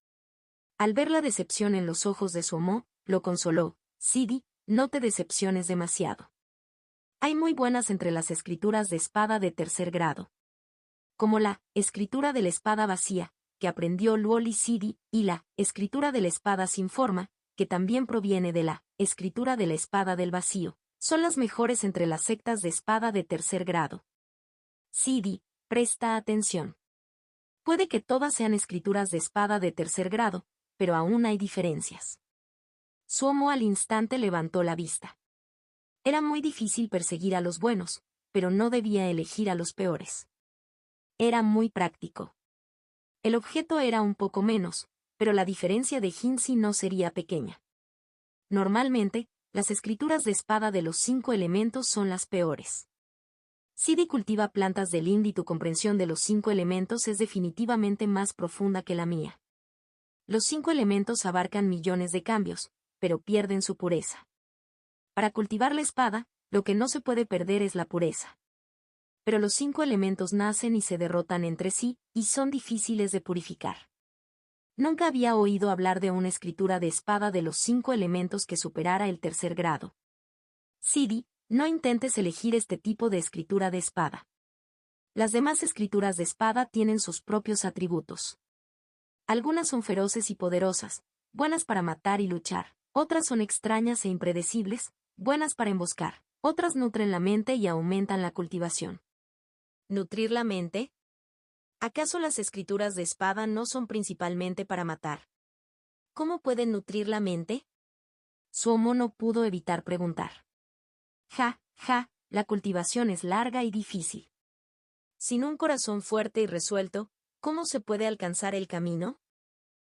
Al ver la decepción en los ojos de Suomo, lo consoló. Sidi, no te decepciones demasiado. Hay muy buenas entre las escrituras de espada de 3º grado. Como la escritura de la espada vacía, que aprendió Luoli Sidi, y la escritura de la espada sin forma, que también proviene de la escritura de la espada del vacío, son las mejores entre las sectas de espada de 3º grado. Sidi, presta atención. Puede que todas sean escrituras de espada de 3º grado, pero aún hay diferencias. Suomo al instante levantó la vista. Era muy difícil perseguir a los buenos, pero no debía elegir a los peores. Era muy práctico. El objeto era un poco menos, pero la diferencia de Jinzi no sería pequeña. Normalmente, las escrituras de espada de los 5 elementos son las peores. Sidi cultiva plantas de Lind y tu comprensión de los 5 elementos es definitivamente más profunda que la mía. Los 5 elementos abarcan millones de cambios, pero pierden su pureza. Para cultivar la espada, lo que no se puede perder es la pureza. Pero los 5 elementos nacen y se derrotan entre sí, y son difíciles de purificar. Nunca había oído hablar de una escritura de espada de los 5 elementos que superara el 3º grado. Sidi, no intentes elegir este tipo de escritura de espada. Las demás escrituras de espada tienen sus propios atributos. Algunas son feroces y poderosas, buenas para matar y luchar. Otras son extrañas e impredecibles, buenas para emboscar. Otras nutren la mente y aumentan la cultivación. ¿Nutrir la mente? ¿Acaso las escrituras de espada no son principalmente para matar? ¿Cómo pueden nutrir la mente? Suomo no pudo evitar preguntar. La cultivación es larga y difícil. Sin un corazón fuerte y resuelto, ¿cómo se puede alcanzar el camino?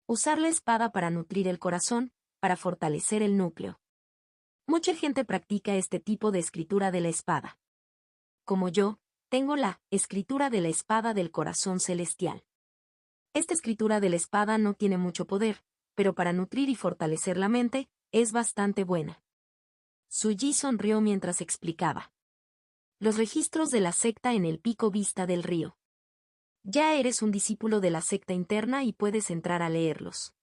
Usar la espada para nutrir el corazón, para fortalecer el núcleo. Mucha gente practica este tipo de escritura de la espada. Como yo, tengo la escritura de la espada del corazón celestial. Esta escritura de la espada no tiene mucho poder, pero para nutrir y fortalecer la mente, es bastante buena. Suji sonrió mientras explicaba. Los registros de la secta en el pico vista del río. Ya eres un discípulo de la secta interna y puedes entrar a leerlos.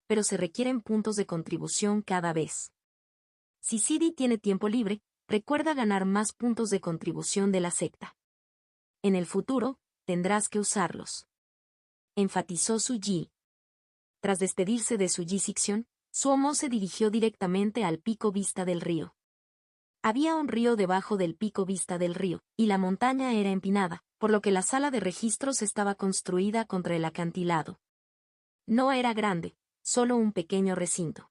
Pero se requieren puntos de contribución cada vez. Si Sidi tiene tiempo libre, recuerda ganar más puntos de contribución de la secta. En el futuro, tendrás que usarlos. Enfatizó Suji. Tras despedirse de Suji Sixion, Suomo se dirigió directamente al pico vista del río. Había un río debajo del pico vista del río, y la montaña era empinada, por lo que la sala de registros estaba construida contra el acantilado. No era grande, solo un pequeño recinto.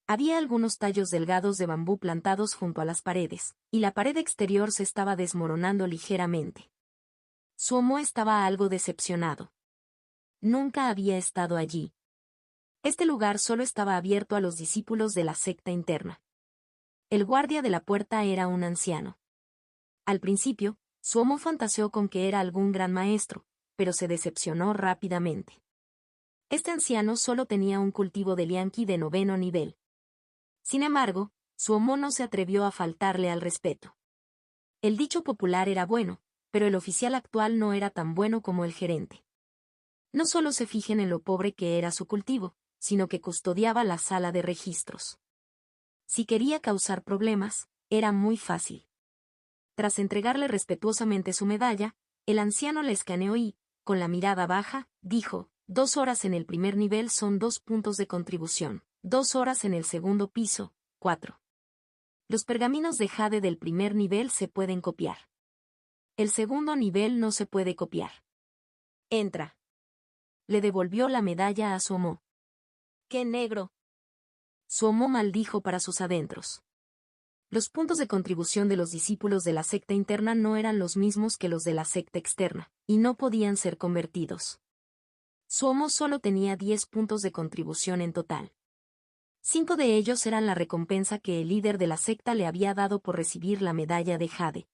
Había algunos tallos delgados de bambú plantados junto a las paredes, y la pared exterior se estaba desmoronando ligeramente. Suomo estaba algo decepcionado. Nunca había estado allí. Este lugar solo estaba abierto a los discípulos de la secta interna. El guardia de la puerta era un anciano. Al principio, Suomo fantaseó con que era algún gran maestro, pero se decepcionó rápidamente. Este anciano solo tenía un cultivo de lianqui de 9º nivel. Sin embargo, Suomo no se atrevió a faltarle al respeto. El dicho popular era bueno, pero el oficial actual no era tan bueno como el gerente. No solo se fijen en lo pobre que era su cultivo, sino que custodiaba la sala de registros. Si quería causar problemas, era muy fácil. Tras entregarle respetuosamente su medalla, el anciano la escaneó y, con la mirada baja, dijo: 2 horas en el primer nivel son 2 puntos de contribución, 2 horas en el segundo piso, 4. Los pergaminos de jade del primer nivel se pueden copiar. El segundo nivel no se puede copiar. Entra. Le devolvió la medalla a Suomo. ¡Qué negro! Suomo maldijo para sus adentros. Los puntos de contribución de los discípulos de la secta interna no eran los mismos que los de la secta externa, y no podían ser convertidos. Suomo solo tenía 10 puntos de contribución en total. 5 de ellos eran la recompensa que el líder de la secta le había dado por recibir la medalla de jade.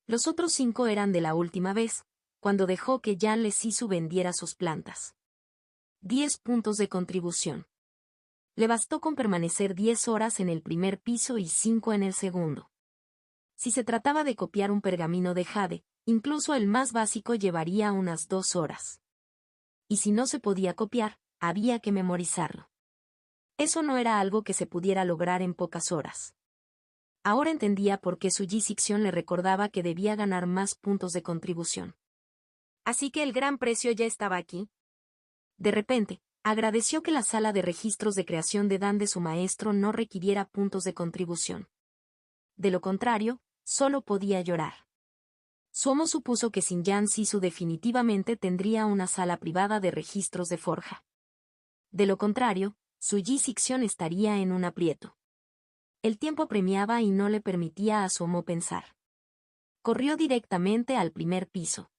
Los otros 5 eran de la última vez, cuando dejó que Janle Sisu vendiera sus plantas. 10 puntos de contribución. Le bastó con permanecer 10 horas en el primer piso y 5 en el segundo. Si se trataba de copiar un pergamino de jade, incluso el más básico llevaría unas 2 horas. Y si no se podía copiar, había que memorizarlo. Eso no era algo que se pudiera lograr en pocas horas. Ahora entendía por qué su Ji-Sixion le recordaba que debía ganar más puntos de contribución. Así que el gran precio ya estaba aquí. De repente, agradeció que la sala de registros de creación de Dan de su maestro no requiriera puntos de contribución. De lo contrario, solo podía llorar. Suomo supuso que Xinjiang Sisu definitivamente tendría una sala privada de registros de forja. De lo contrario, su Ji-Sixion estaría en un aprieto. El tiempo apremiaba y no le permitía a Suomo pensar. Corrió directamente al primer piso.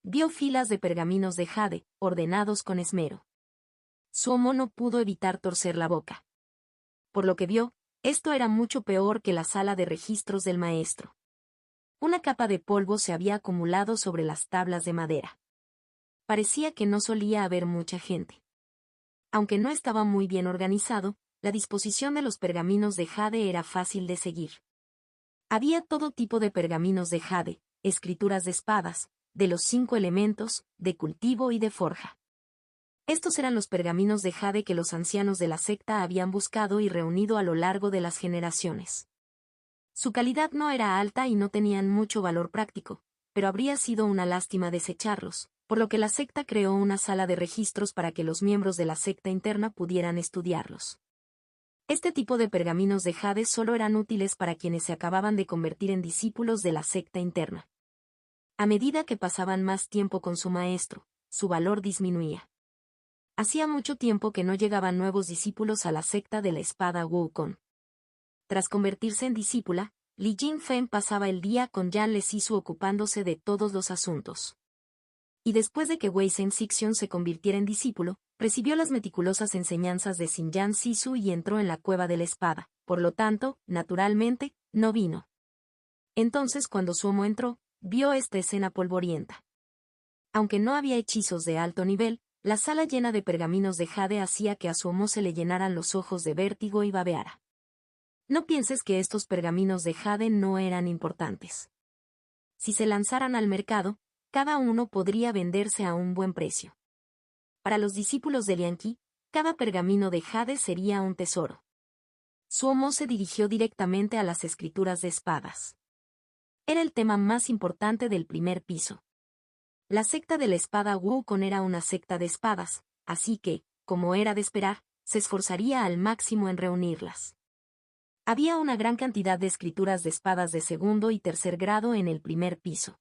Vio filas de pergaminos de jade, ordenados con esmero. Suomo no pudo evitar torcer la boca. Por lo que vio, esto era mucho peor que la sala de registros del maestro. Una capa de polvo se había acumulado sobre las tablas de madera. Parecía que no solía haber mucha gente. Aunque no estaba muy bien organizado, la disposición de los pergaminos de jade era fácil de seguir. Había todo tipo de pergaminos de jade, escrituras de espadas, de los 5 elementos, de cultivo y de forja. Estos eran los pergaminos de jade que los ancianos de la secta habían buscado y reunido a lo largo de las generaciones. Su calidad no era alta y no tenían mucho valor práctico, pero habría sido una lástima desecharlos, por lo que la secta creó una sala de registros para que los miembros de la secta interna pudieran estudiarlos. Este tipo de pergaminos de jade solo eran útiles para quienes se acababan de convertir en discípulos de la secta interna. A medida que pasaban más tiempo con su maestro, su valor disminuía. Hacía mucho tiempo que no llegaban nuevos discípulos a la secta de la espada Wukong. Tras convertirse en discípula, Li Jinfen pasaba el día con Janle Sisu ocupándose de todos los asuntos. Y después de que Wei Zhenxixion se convirtiera en discípulo, recibió las meticulosas enseñanzas de Xinjiang Sisu y entró en la cueva de la espada, por lo tanto, naturalmente, no vino. Entonces cuando Suomo entró, vio esta escena polvorienta. Aunque no había hechizos de alto nivel, la sala llena de pergaminos de jade hacía que a Suomo se le llenaran los ojos de vértigo y babeara. No pienses que estos pergaminos de jade no eran importantes. Si se lanzaran al mercado, cada uno podría venderse a un buen precio. Para los discípulos de Lianqi, cada pergamino de jade sería un tesoro. Suomo se dirigió directamente a las escrituras de espadas. Era el tema más importante del primer piso. La secta de la espada Wukong era una secta de espadas, así que, como era de esperar, se esforzaría al máximo en reunirlas. Había una gran cantidad de escrituras de espadas de segundo y tercer grado en el primer piso.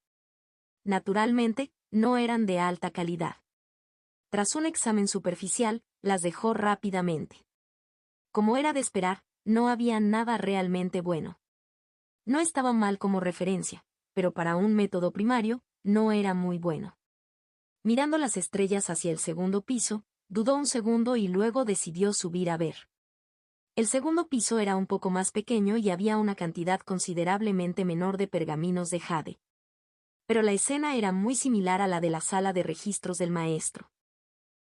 Naturalmente, no eran de alta calidad. Tras un examen superficial, las dejó rápidamente. Como era de esperar, no había nada realmente bueno. No estaba mal como referencia, pero para un método primario, no era muy bueno. Mirando las estrellas hacia el segundo piso, dudó un segundo y luego decidió subir a ver. El segundo piso era un poco más pequeño y había una cantidad considerablemente menor de pergaminos de jade. Pero la escena era muy similar a la de la sala de registros del maestro.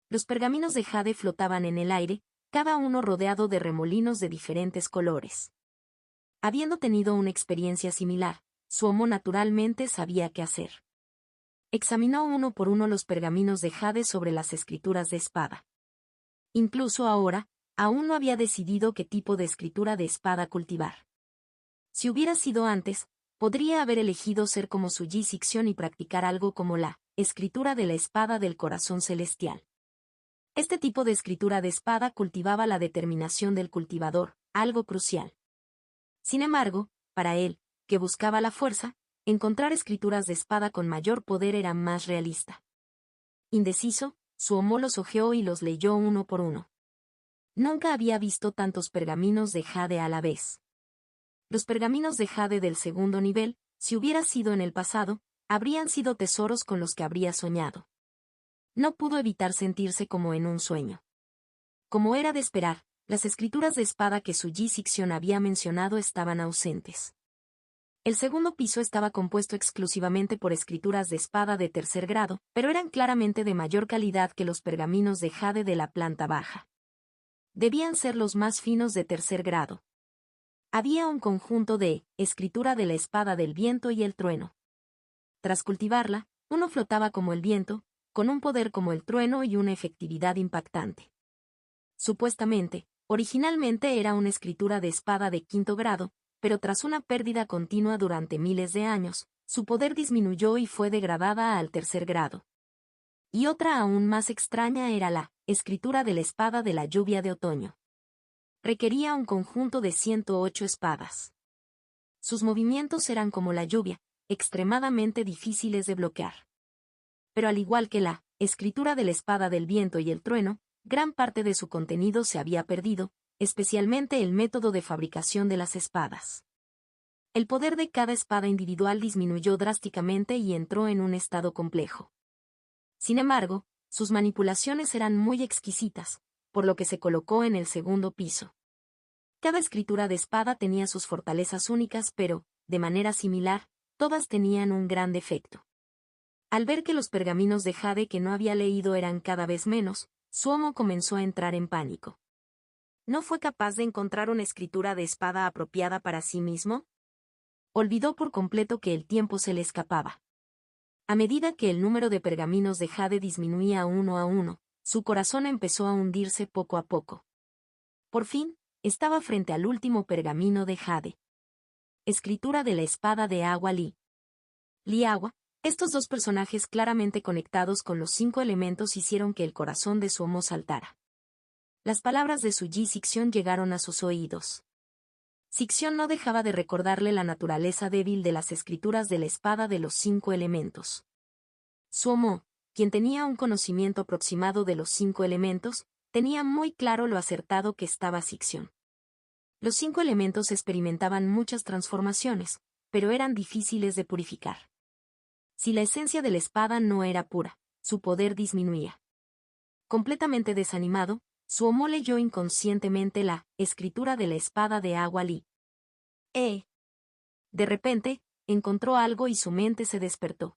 Los pergaminos de jade flotaban en el aire, cada uno rodeado de remolinos de diferentes colores. Habiendo tenido una experiencia similar, Suomo naturalmente sabía qué hacer. Examinó uno por uno los pergaminos de jade sobre las escrituras de espada. Incluso ahora, aún no había decidido qué tipo de escritura de espada cultivar. Si hubiera sido antes, podría haber elegido ser como su Ji-Sixion y practicar algo como la escritura de la espada del corazón celestial. Este tipo de escritura de espada cultivaba la determinación del cultivador, algo crucial. Sin embargo, para él, que buscaba la fuerza, encontrar escrituras de espada con mayor poder era más realista. Indeciso, Suomo los hojeó y los leyó uno por uno. Nunca había visto tantos pergaminos de jade a la vez. Los pergaminos de jade del segundo nivel, si hubiera sido en el pasado, habrían sido tesoros con los que habría soñado. No pudo evitar sentirse como en un sueño. Como era de esperar, las escrituras de espada que su Ji-Sixion había mencionado estaban ausentes. El segundo piso estaba compuesto exclusivamente por escrituras de espada de tercer grado, pero eran claramente de mayor calidad que los pergaminos de jade de la planta baja. Debían ser los más finos de tercer grado. Había un conjunto de escritura de la espada del viento y el trueno. Tras cultivarla, uno flotaba como el viento, con un poder como el trueno y una efectividad impactante. Supuestamente, originalmente era una escritura de espada de quinto grado, pero tras una pérdida continua durante miles de años, su poder disminuyó y fue degradada al tercer grado. Y otra aún más extraña era la escritura de la espada de la lluvia de otoño. Requería un conjunto de 108 espadas. Sus movimientos eran como la lluvia, extremadamente difíciles de bloquear. Pero al igual que la escritura de la espada del viento y el trueno, gran parte de su contenido se había perdido, especialmente el método de fabricación de las espadas. El poder de cada espada individual disminuyó drásticamente y entró en un estado complejo. Sin embargo, sus manipulaciones eran muy exquisitas, por lo que se colocó en el segundo piso. Cada escritura de espada tenía sus fortalezas únicas, pero, de manera similar, todas tenían un gran defecto. Al ver que los pergaminos de jade que no había leído eran cada vez menos, Suomo comenzó a entrar en pánico. ¿No fue capaz de encontrar una escritura de espada apropiada para sí mismo? Olvidó por completo que el tiempo se le escapaba. A medida que el número de pergaminos de jade disminuía uno a uno, su corazón empezó a hundirse poco a poco. Por fin, estaba frente al último pergamino de jade. Escritura de la espada de agua Li. Li Agua. Estos dos personajes claramente conectados con los 5 elementos hicieron que el corazón de Suomo saltara. Las palabras de su Ji-Sixion llegaron a sus oídos. Sixion no dejaba de recordarle la naturaleza débil de las escrituras de la espada de los 5 elementos. Suomo, quien tenía un conocimiento aproximado de los 5 elementos, tenía muy claro lo acertado que estaba Sixion. Los 5 elementos experimentaban muchas transformaciones, pero eran difíciles de purificar. Si la esencia de la espada no era pura, su poder disminuía. Completamente desanimado, Suomo leyó inconscientemente la escritura de la espada de agua Li. De repente, encontró algo y su mente se despertó.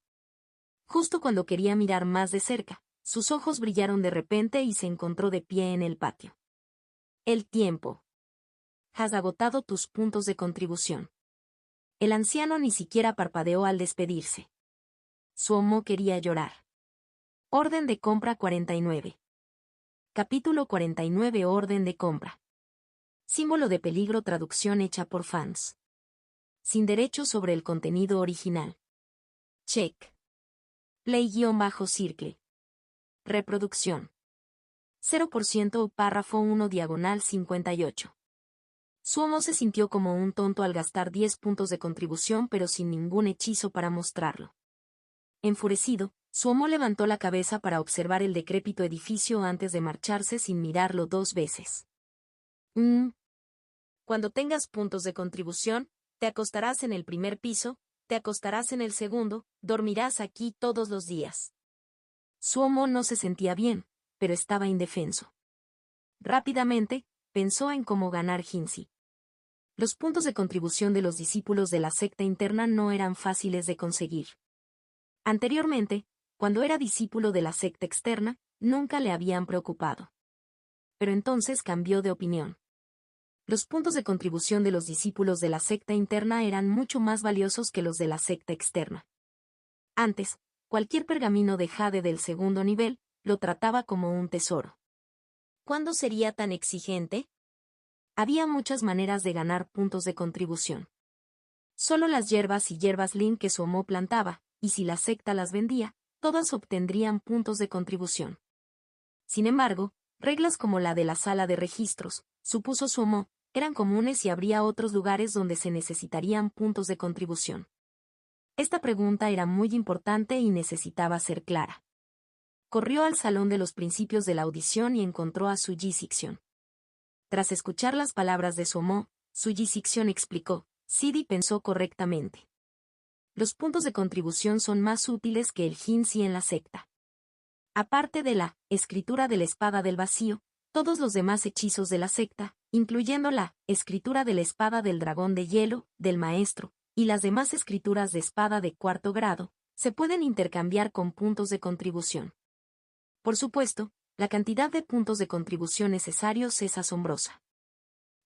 Justo cuando quería mirar más de cerca, sus ojos brillaron de repente y se encontró de pie en el patio. El tiempo. Has agotado tus puntos de contribución. El anciano ni siquiera parpadeó al despedirse. Suomo quería llorar. Orden de compra 49. Capítulo 49. Orden de compra. Símbolo de peligro. Traducción hecha por fans. Sin derechos sobre el contenido original. Check. Play-circle. Reproducción. 0% párrafo 1 diagonal 58. Suomo se sintió como un tonto al gastar 10 puntos de contribución pero sin ningún hechizo para mostrarlo. Enfurecido, Suomo levantó la cabeza para observar el decrépito edificio antes de marcharse sin mirarlo 2 veces. Cuando tengas puntos de contribución, te acostarás en el primer piso, te acostarás en el segundo, dormirás aquí todos los días. Suomo no se sentía bien, pero estaba indefenso. Rápidamente, pensó en cómo ganar Jinzi. Los puntos de contribución de los discípulos de la secta interna no eran fáciles de conseguir. Anteriormente, cuando era discípulo de la secta externa, nunca le habían preocupado. Pero entonces cambió de opinión. Los puntos de contribución de los discípulos de la secta interna eran mucho más valiosos que los de la secta externa. Antes, cualquier pergamino de jade del segundo nivel lo trataba como un tesoro. ¿Cuándo sería tan exigente? Había muchas maneras de ganar puntos de contribución. Solo las hierbas y hierbas Lin que Suomo plantaba, y si la secta las vendía, todas obtendrían puntos de contribución. Sin embargo, reglas como la de la sala de registros, supuso Suomo, eran comunes y habría otros lugares donde se necesitarían puntos de contribución. Esta pregunta era muy importante y necesitaba ser clara. Corrió al salón de los principios de la audición y encontró a Su Yi-Sixion. Tras escuchar las palabras de Suomo, Su Yi-Sixion explicó: Sidi pensó correctamente. Los puntos de contribución son más útiles que el Jinzi en la secta. Aparte de la escritura de la espada del vacío, todos los demás hechizos de la secta, incluyendo la escritura de la espada del dragón de hielo, del maestro, y las demás escrituras de espada de cuarto grado, se pueden intercambiar con puntos de contribución. Por supuesto, la cantidad de puntos de contribución necesarios es asombrosa.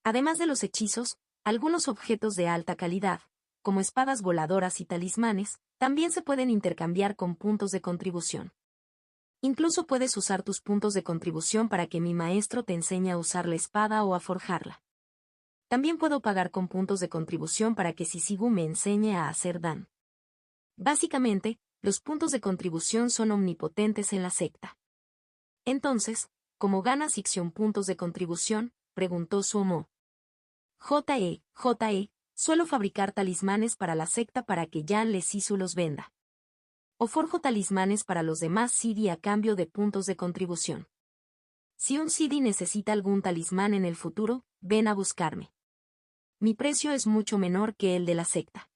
Además de los hechizos, algunos objetos de alta calidad, como espadas voladoras y talismanes, también se pueden intercambiar con puntos de contribución. Incluso puedes usar tus puntos de contribución para que mi maestro te enseñe a usar la espada o a forjarla. También puedo pagar con puntos de contribución para que Sisigu me enseñe a hacer dan. Básicamente, los puntos de contribución son omnipotentes en la secta. Entonces, ¿cómo gana Sixion puntos de contribución?, preguntó Suomo. Suelo fabricar talismanes para la secta para que Yan Le Sisu los venda. O forjo talismanes para los demás Sidi a cambio de puntos de contribución. Si un Sidi necesita algún talismán en el futuro, ven a buscarme. Mi precio es mucho menor que el de la secta.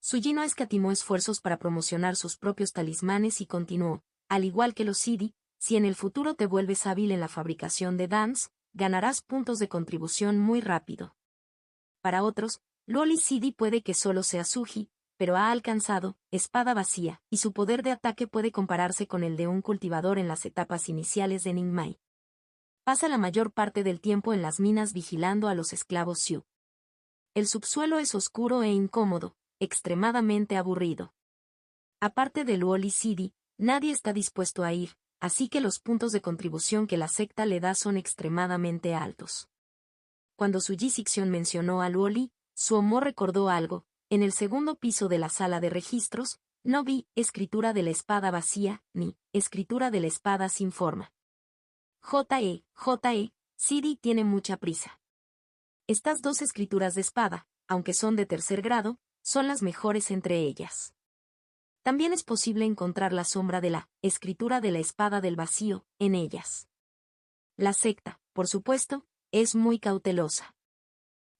Suyi no escatimó esfuerzos para promocionar sus propios talismanes y continuó: al igual que los Sidi, si en el futuro te vuelves hábil en la fabricación de dans, ganarás puntos de contribución muy rápido. Para otros, Loli Sidi puede que solo sea Suji, pero ha alcanzado espada vacía, y su poder de ataque puede compararse con el de un cultivador en las etapas iniciales de Ningmai. Pasa la mayor parte del tiempo en las minas vigilando a los esclavos Xiu. El subsuelo es oscuro e incómodo, extremadamente aburrido. Aparte de Luoli Sidi, nadie está dispuesto a ir, así que los puntos de contribución que la secta le da son extremadamente altos. Cuando Su Yi-Sixion mencionó a Luoli, Suomo recordó algo: en el segundo piso de la sala de registros, no vi escritura de la espada vacía, ni escritura de la espada sin forma. Sidi tiene mucha prisa. Estas dos escrituras de espada, aunque son de tercer grado, son las mejores entre ellas. También es posible encontrar la sombra de la escritura de la espada del vacío en ellas. La secta, por supuesto, es muy cautelosa.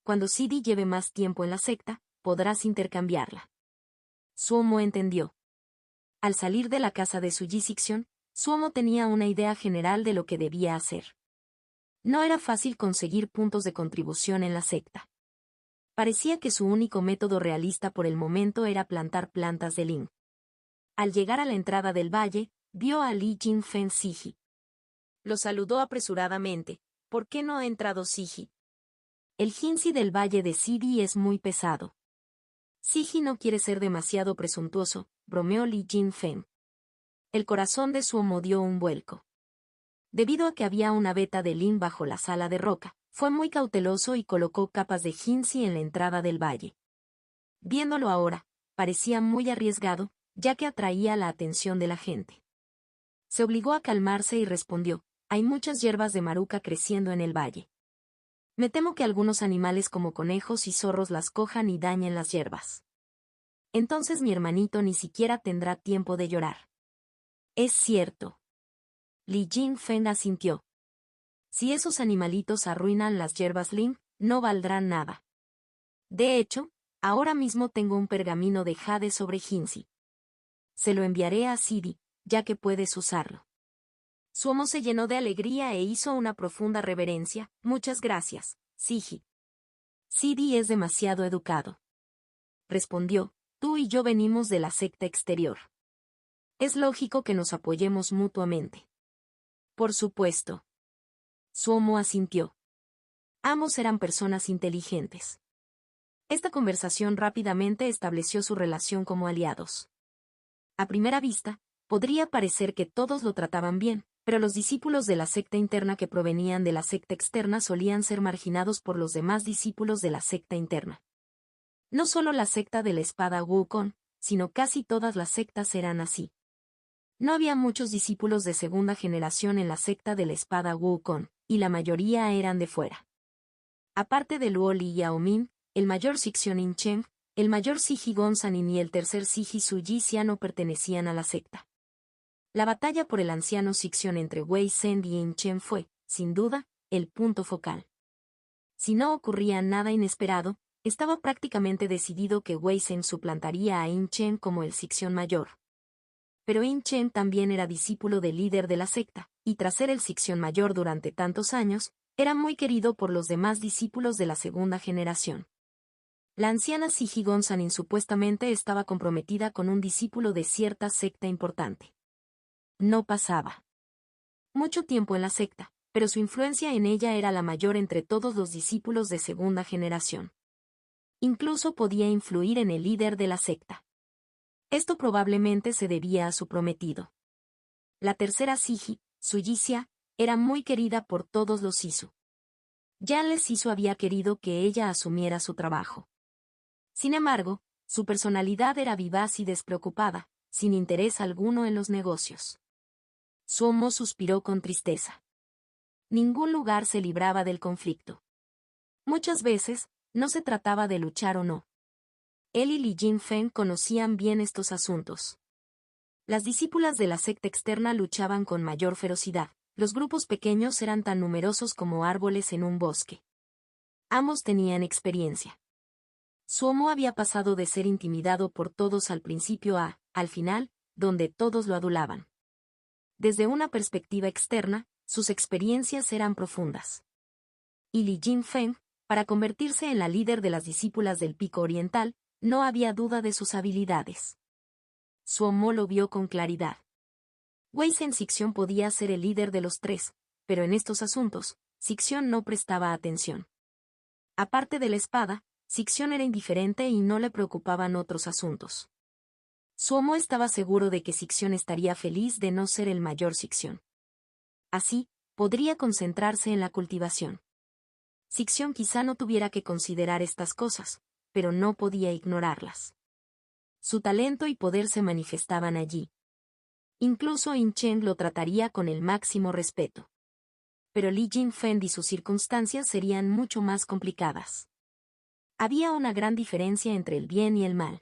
Cuando Sidi lleve más tiempo en la secta, podrás intercambiarla. Suomo entendió. Al salir de la casa de Su Yi-Sixion, Suomo tenía una idea general de lo que debía hacer. No era fácil conseguir puntos de contribución en la secta. Parecía que su único método realista por el momento era plantar plantas de Lin. Al llegar a la entrada del valle, vio a Li Jinfen Siji. Lo saludó apresuradamente. ¿Por qué no ha entrado Siji? El Jinzi del valle de Sidi es muy pesado. Siji no quiere ser demasiado presuntuoso, bromeó Li Jinfen. El corazón de Suomo dio un vuelco. Debido a que había una veta de Lin bajo la sala de roca, fue muy cauteloso y colocó capas de Jinzi en la entrada del valle. Viéndolo ahora, parecía muy arriesgado, ya que atraía la atención de la gente. Se obligó a calmarse y respondió: hay muchas hierbas de maruca creciendo en el valle. Me temo que algunos animales como conejos y zorros las cojan y dañen las hierbas. Entonces mi hermanito ni siquiera tendrá tiempo de llorar. Es cierto. Li Jinfen asintió. Si esos animalitos arruinan las hierbas Lin, no valdrán nada. De hecho, ahora mismo tengo un pergamino de jade sobre Jinzi. Se lo enviaré a Sidi, ya que puedes usarlo. Suomo se llenó de alegría e hizo una profunda reverencia. Muchas gracias, Siji. Sidi es demasiado educado. Respondió: tú y yo venimos de la secta exterior. Es lógico que nos apoyemos mutuamente. Por supuesto. Suomo asintió. Ambos eran personas inteligentes. Esta conversación rápidamente estableció su relación como aliados. A primera vista, podría parecer que todos lo trataban bien, pero los discípulos de la secta interna que provenían de la secta externa solían ser marginados por los demás discípulos de la secta interna. No solo la secta de la espada Wukong, sino casi todas las sectas eran así. No había muchos discípulos de segunda generación en la secta de la espada Wukong, y la mayoría eran de fuera. Aparte de Luo Li y Yao Ming, el mayor Cixin Cheng, el mayor Siji Gonsanin y el tercer Siji Suji Xia no pertenecían a la secta. La batalla por el anciano Cixin entre Wei Zhen y In Chen fue, sin duda, el punto focal. Si no ocurría nada inesperado, estaba prácticamente decidido que Wei Zhen suplantaría a In Chen como el Cixin mayor. Pero In Chen también era discípulo del líder de la secta, y tras ser el Cixin mayor durante tantos años, era muy querido por los demás discípulos de la segunda generación. La anciana Siji Gonsanin supuestamente estaba comprometida con un discípulo de cierta secta importante. No pasaba mucho tiempo en la secta, pero su influencia en ella era la mayor entre todos los discípulos de segunda generación. Incluso podía influir en el líder de la secta. Esto probablemente se debía a su prometido. La tercera Siji, Suji Xia, era muy querida por todos los Sisu. Yanle Sisu había querido que ella asumiera su trabajo. Sin embargo, su personalidad era vivaz y despreocupada, sin interés alguno en los negocios. Suomo suspiró con tristeza. Ningún lugar se libraba del conflicto. Muchas veces, no se trataba de luchar o no. Él y Li Jinfeng conocían bien estos asuntos. Las discípulas de la secta externa luchaban con mayor ferocidad. Los grupos pequeños eran tan numerosos como árboles en un bosque. Ambos tenían experiencia. Suomo había pasado de ser intimidado por todos al principio a, al final, donde todos lo adulaban. Desde una perspectiva externa, sus experiencias eran profundas. Y Li Jinfeng, para convertirse en la líder de las discípulas del Pico Oriental, no había duda de sus habilidades. Suomo lo vio con claridad. Wei Zhen Cixin podía ser el líder de los tres, pero en estos asuntos, Cixin no prestaba atención. Aparte de la espada, Cixin era indiferente y no le preocupaban otros asuntos. Suomo estaba seguro de que Cixin estaría feliz de no ser el mayor Cixin. Así, podría concentrarse en la cultivación. Cixin quizá no tuviera que considerar estas cosas, pero no podía ignorarlas. Su talento y poder se manifestaban allí. Incluso In Chen lo trataría con el máximo respeto. Pero Li Jinfeng y sus circunstancias serían mucho más complicadas. Había una gran diferencia entre el bien y el mal.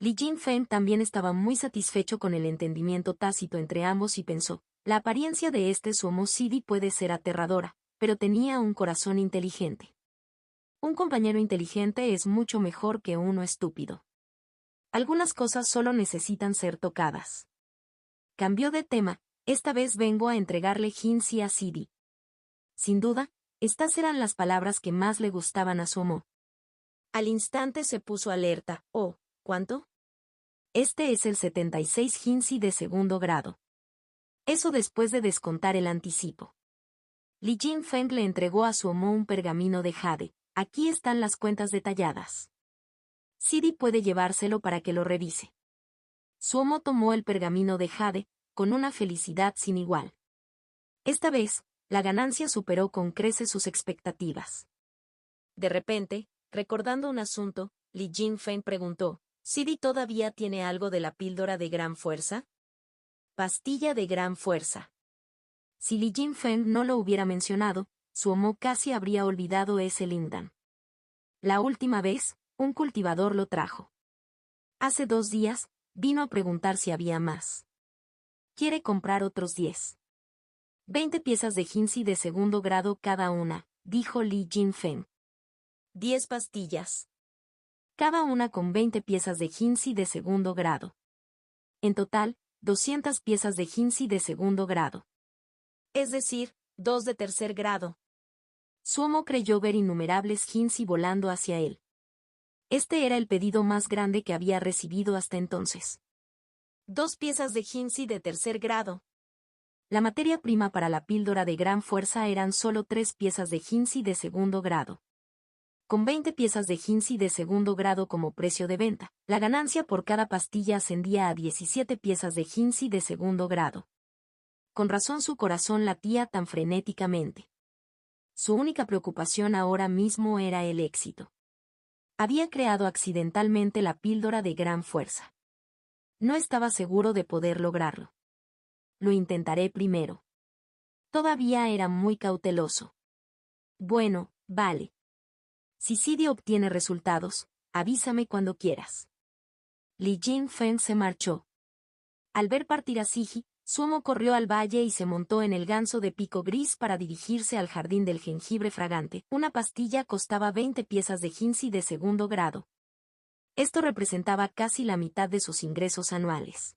Li Jinfeng también estaba muy satisfecho con el entendimiento tácito entre ambos y pensó, la apariencia de este Suomo Sidi puede ser aterradora, pero tenía un corazón inteligente. Un compañero inteligente es mucho mejor que uno estúpido. Algunas cosas solo necesitan ser tocadas. Cambió de tema, esta vez vengo a entregarle Jinzi a Sidi. Sin duda, estas eran las palabras que más le gustaban a Suomo. Al instante se puso alerta. Oh, ¿cuánto? Este es el 76 Jinzi de segundo grado. Eso después de descontar el anticipo. Li Jinfeng le entregó a Suomo un pergamino de jade. Aquí están las cuentas detalladas. Sidi puede llevárselo para que lo revise. Suomo tomó el pergamino de jade, con una felicidad sin igual. Esta vez, la ganancia superó con creces sus expectativas. De repente, recordando un asunto, Li Jinfeng preguntó, ¿Sidi todavía tiene algo de la píldora de gran fuerza? Pastilla de gran fuerza. Si Li Jinfeng no lo hubiera mencionado, Suomo casi habría olvidado ese Lingdan. La última vez, un cultivador lo trajo. Hace 2 días, vino a preguntar si había más. Quiere comprar otros 10. 20 piezas de Jinzi de segundo grado cada una, dijo Li Jinfeng. 10 pastillas. Cada una con 20 piezas de Jinzi de segundo grado. En total, 200 piezas de Jinzi de segundo grado. Es decir, 2 de tercer grado. Suomo creyó ver innumerables Jinzi volando hacia él. Este era el pedido más grande que había recibido hasta entonces. 2 piezas de Jinzi de tercer grado. La materia prima para la píldora de gran fuerza eran solo 3 piezas de ginseng de segundo grado. Con 20 piezas de ginseng de segundo grado como precio de venta, la ganancia por cada pastilla ascendía a 17 piezas de ginseng de segundo grado. Con razón su corazón latía tan frenéticamente. Su única preocupación ahora mismo era el éxito. Había creado accidentalmente la píldora de gran fuerza. No estaba seguro de poder lograrlo. Lo intentaré primero. Todavía era muy cauteloso. Bueno, vale. Si Sidi obtiene resultados, avísame cuando quieras. Li Jinfeng se marchó. Al ver partir a Siji, Suomo corrió al valle y se montó en el ganso de pico gris para dirigirse al jardín del jengibre fragante. Una pastilla costaba 20 piezas de ginseng de segundo grado. Esto representaba casi la mitad de sus ingresos anuales.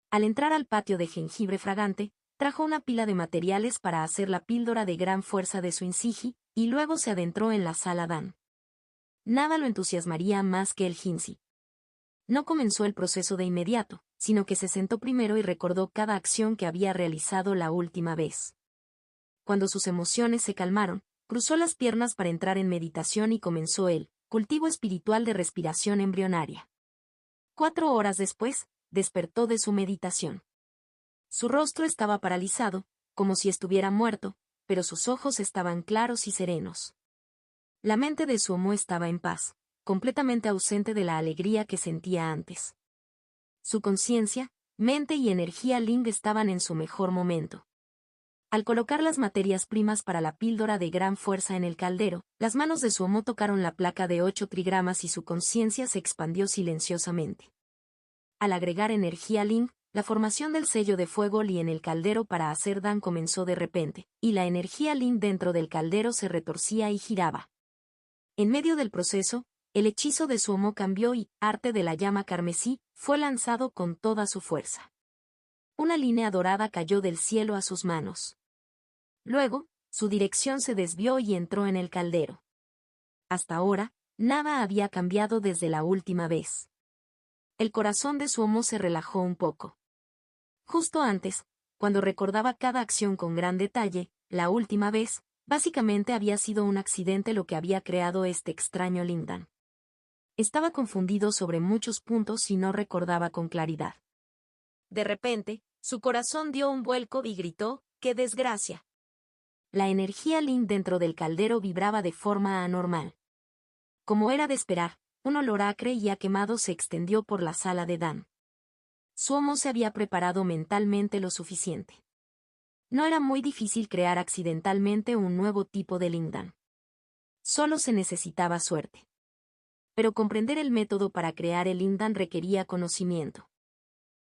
Al entrar al patio de jengibre fragante, trajo una pila de materiales para hacer la píldora de gran fuerza de su insiji, y luego se adentró en la sala Dan. Nada lo entusiasmaría más que el ginseng. No comenzó el proceso de inmediato, sino que se sentó primero y recordó cada acción que había realizado la última vez. Cuando sus emociones se calmaron, cruzó las piernas para entrar en meditación y comenzó el cultivo espiritual de respiración embrionaria. 4 horas después, despertó de su meditación. Su rostro estaba paralizado, como si estuviera muerto, pero sus ojos estaban claros y serenos. La mente de Suomo estaba en paz, completamente ausente de la alegría que sentía antes. Su conciencia, mente y energía Ling estaban en su mejor momento. Al colocar las materias primas para la píldora de gran fuerza en el caldero, las manos de Suomo tocaron la placa de 8 trigramas y su conciencia se expandió silenciosamente. Al agregar energía Ling, la formación del sello de fuego Li en el caldero para hacer Dan comenzó de repente, y la energía Ling dentro del caldero se retorcía y giraba. En medio del proceso, el hechizo de Suomo cambió y, arte de la llama carmesí, fue lanzado con toda su fuerza. Una línea dorada cayó del cielo a sus manos. Luego, su dirección se desvió y entró en el caldero. Hasta ahora, nada había cambiado desde la última vez. El corazón de Suomo se relajó un poco. Justo antes, cuando recordaba cada acción con gran detalle, la última vez, básicamente había sido un accidente lo que había creado este extraño Lingdan. Estaba confundido sobre muchos puntos y no recordaba con claridad. De repente, su corazón dio un vuelco y gritó, ¡qué desgracia! La energía Ling dentro del caldero vibraba de forma anormal. Como era de esperar, un olor acre y a quemado se extendió por la sala de Dan. Suomo se había preparado mentalmente lo suficiente. No era muy difícil crear accidentalmente un nuevo tipo de Lingdan. Solo se necesitaba suerte. Pero comprender el método para crear el Lingdan requería conocimiento.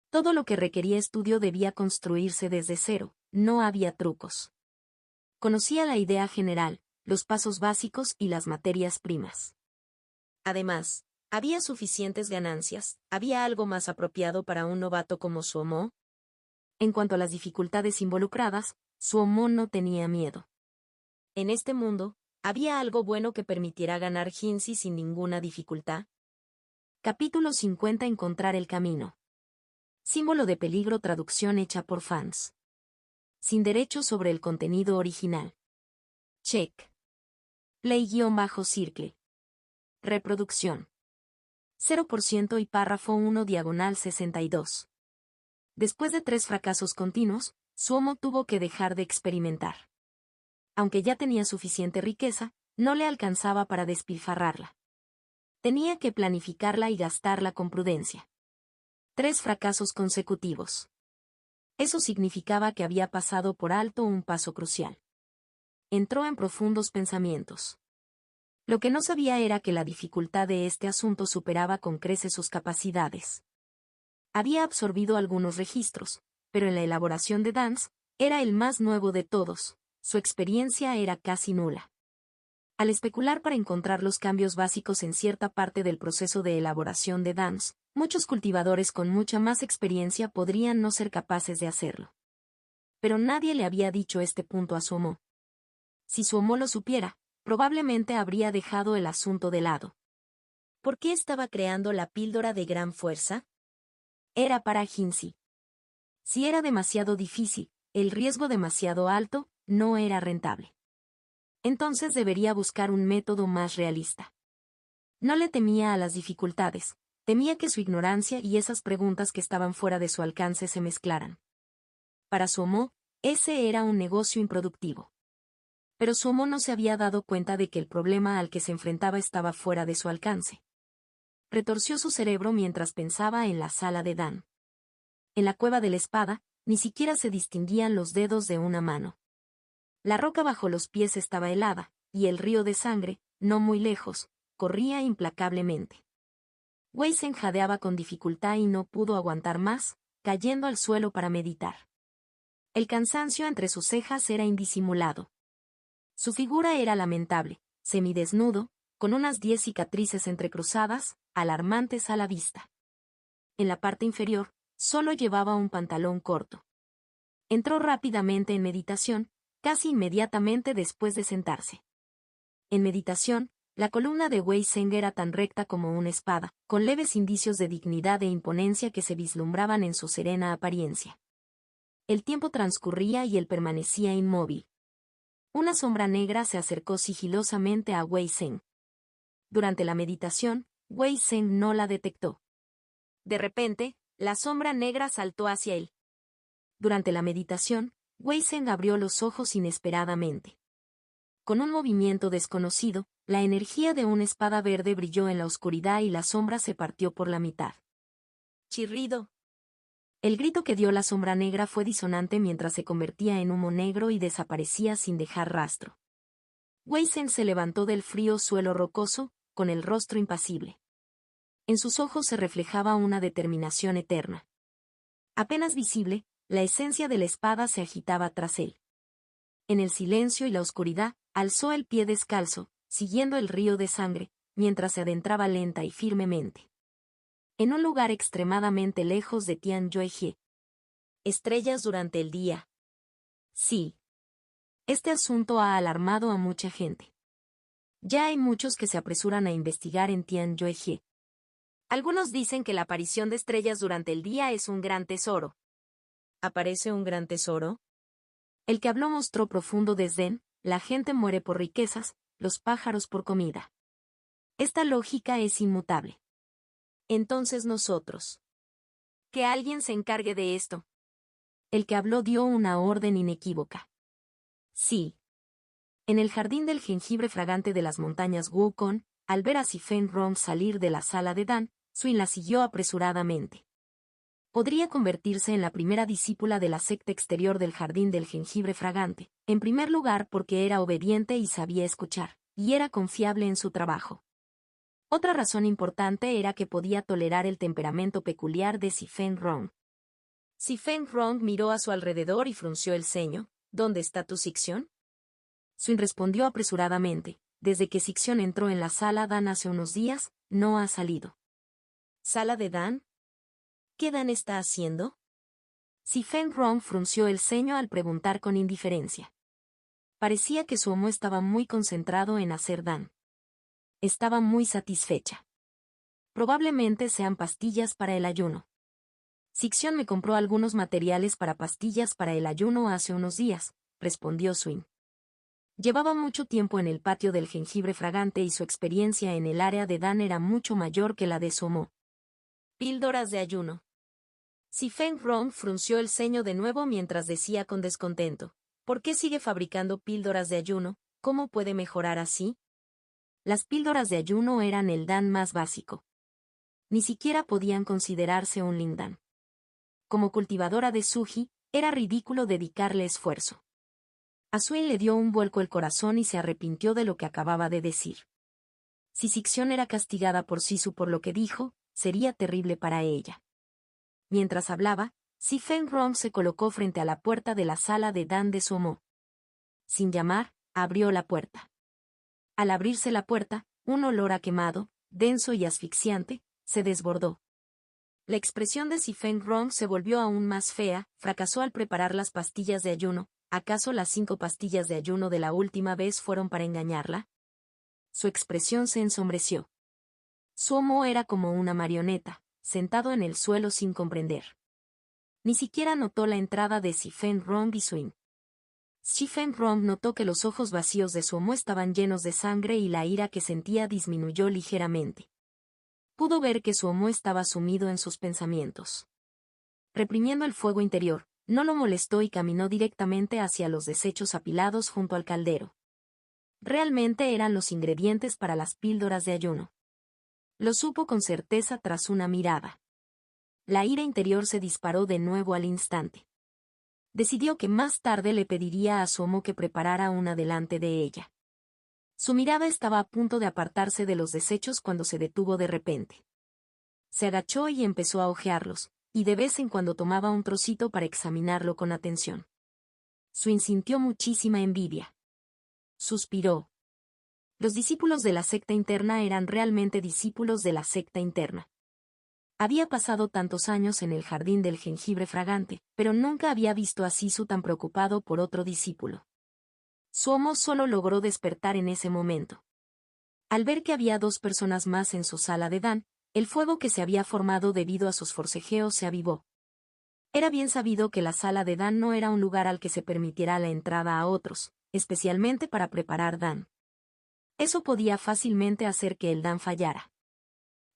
Todo lo que requería estudio debía construirse desde cero, no había trucos. Conocía la idea general, los pasos básicos y las materias primas. Además, ¿había suficientes ganancias? ¿Había algo más apropiado para un novato como Suomo? En cuanto a las dificultades involucradas, Suomo no tenía miedo. En este mundo, ¿había algo bueno que permitiera ganar ginseng sin ninguna dificultad? Capítulo 50. Encontrar el camino. Símbolo de peligro. Traducción hecha por fans. Sin derechos sobre el contenido original. Check. Play-circle. Reproducción. 0% y párrafo 1 diagonal 62. Después de 3 fracasos continuos, Suomo tuvo que dejar de experimentar. Aunque ya tenía suficiente riqueza, no le alcanzaba para despilfarrarla. Tenía que planificarla y gastarla con prudencia. 3 fracasos consecutivos. Eso significaba que había pasado por alto un paso crucial. Entró en profundos pensamientos. Lo que no sabía era que la dificultad de este asunto superaba con creces sus capacidades. Había absorbido algunos registros, pero en la elaboración de Dance, era el más nuevo de todos, su experiencia era casi nula. Al especular para encontrar los cambios básicos en cierta parte del proceso de elaboración de Dance, muchos cultivadores con mucha más experiencia podrían no ser capaces de hacerlo. Pero nadie le había dicho este punto a Suomo. Si Suomo lo supiera, probablemente habría dejado el asunto de lado. ¿Por qué estaba creando la píldora de gran fuerza? Era para ginseng. Si era demasiado difícil, el riesgo demasiado alto, no era rentable. Entonces debería buscar un método más realista. No le temía a las dificultades, temía que su ignorancia y esas preguntas que estaban fuera de su alcance se mezclaran. Para Suomo, ese era un negocio improductivo. Pero Suomo no se había dado cuenta de que el problema al que se enfrentaba estaba fuera de su alcance. Retorció su cerebro mientras pensaba en la sala de Dan. En la cueva de la espada, ni siquiera se distinguían los dedos de una mano. La roca bajo los pies estaba helada, y el río de sangre, no muy lejos, corría implacablemente. Wei Zhen jadeaba con dificultad y no pudo aguantar más, cayendo al suelo para meditar. El cansancio entre sus cejas era indisimulado. Su figura era lamentable, semidesnudo, con unas 10 cicatrices entrecruzadas, alarmantes a la vista. En la parte inferior, solo llevaba un pantalón corto. Entró rápidamente en meditación, casi inmediatamente después de sentarse. En meditación, la columna de Wei Zhen era tan recta como una espada, con leves indicios de dignidad e imponencia que se vislumbraban en su serena apariencia. El tiempo transcurría y él permanecía inmóvil. Una sombra negra se acercó sigilosamente a Wei Zhen. Durante la meditación, Wei Zhen no la detectó. De repente, la sombra negra saltó hacia él. Durante la meditación, Wei Zhen abrió los ojos inesperadamente. Con un movimiento desconocido, la energía de una espada verde brilló en la oscuridad y la sombra se partió por la mitad. Chirrido. El grito que dio la sombra negra fue disonante mientras se convertía en humo negro y desaparecía sin dejar rastro. Wei Zhen se levantó del frío suelo rocoso, con el rostro impasible. En sus ojos se reflejaba una determinación eterna. Apenas visible, la esencia de la espada se agitaba tras él. En el silencio y la oscuridad, alzó el pie descalzo, siguiendo el río de sangre, mientras se adentraba lenta y firmemente. En un lugar extremadamente lejos de Tianjuehe. Estrellas durante el día. Sí. Este asunto ha alarmado a mucha gente. Ya hay muchos que se apresuran a investigar en Tianjuehe. Algunos dicen que la aparición de estrellas durante el día es un gran tesoro. ¿Aparece un gran tesoro? El que habló mostró profundo desdén, la gente muere por riquezas, los pájaros por comida. Esta lógica es inmutable. Entonces nosotros. Que alguien se encargue de esto. El que habló dio una orden inequívoca. Sí. En el jardín del jengibre fragante de las montañas Wukong, al ver a Xifeng Rong salir de la sala de Dan, Suin la siguió apresuradamente. Podría convertirse en la primera discípula de la secta exterior del jardín del jengibre fragante, en primer lugar porque era obediente y sabía escuchar, y era confiable en su trabajo. Otra razón importante era que podía tolerar el temperamento peculiar de Xifeng Rong. Xifeng Rong miró a su alrededor y frunció el ceño. ¿Dónde está tu Sixion? Suin respondió apresuradamente. Desde que Sixion entró en la sala Dan hace unos días, no ha salido. ¿Sala de Dan? ¿Qué Dan está haciendo? Xifeng Rong frunció el ceño al preguntar con indiferencia. Parecía que su amo estaba muy concentrado en hacer Dan. Estaba muy satisfecha. Probablemente sean pastillas para el ayuno. Sixion me compró algunos materiales para pastillas para el ayuno hace unos días, respondió Suin. Llevaba mucho tiempo en el patio del jengibre fragante y su experiencia en el área de Dan era mucho mayor que la de Suomo. Píldoras de ayuno. Xifeng Rong frunció el ceño de nuevo mientras decía con descontento. ¿Por qué sigue fabricando píldoras de ayuno? ¿Cómo puede mejorar así? Las píldoras de ayuno eran el Dan más básico. Ni siquiera podían considerarse un lingdan. Como cultivadora de suji, era ridículo dedicarle esfuerzo. A Suin le dio un vuelco el corazón y se arrepintió de lo que acababa de decir. Si Sixion era castigada por Sisu por lo que dijo, sería terrible para ella. Mientras hablaba, Xifeng Rong se colocó frente a la puerta de la sala de Dan de Suomo. Sin llamar, abrió la puerta. Al abrirse la puerta, un olor a quemado, denso y asfixiante, se desbordó. La expresión de Xifeng Rong se volvió aún más fea, fracasó al preparar las pastillas de ayuno. ¿Acaso las 5 pastillas de ayuno de la última vez fueron para engañarla? Su expresión se ensombreció. Suomo era como una marioneta, sentado en el suelo sin comprender. Ni siquiera notó la entrada de Si-Fen-Rong y Swing. Si-Fen-Rong notó que los ojos vacíos de Suomo estaban llenos de sangre y la ira que sentía disminuyó ligeramente. Pudo ver que Suomo estaba sumido en sus pensamientos. Reprimiendo el fuego interior, no lo molestó y caminó directamente hacia los desechos apilados junto al caldero. Realmente eran los ingredientes para las píldoras de ayuno. Lo supo con certeza tras una mirada. La ira interior se disparó de nuevo al instante. Decidió que más tarde le pediría a Suomo que preparara una delante de ella. Su mirada estaba a punto de apartarse de los desechos cuando se detuvo de repente. Se agachó y empezó a hojearlos, y de vez en cuando tomaba un trocito para examinarlo con atención. Swin sintió muchísima envidia. Suspiró. Los discípulos de la secta interna eran realmente discípulos de la secta interna. Había pasado tantos años en el jardín del jengibre fragante, pero nunca había visto a Sisu tan preocupado por otro discípulo. Suomo solo logró despertar en ese momento. Al ver que había 2 personas más en su sala de Dan, el fuego que se había formado debido a sus forcejeos se avivó. Era bien sabido que la sala de Dan no era un lugar al que se permitiera la entrada a otros, especialmente para preparar Dan. Eso podía fácilmente hacer que el Dan fallara.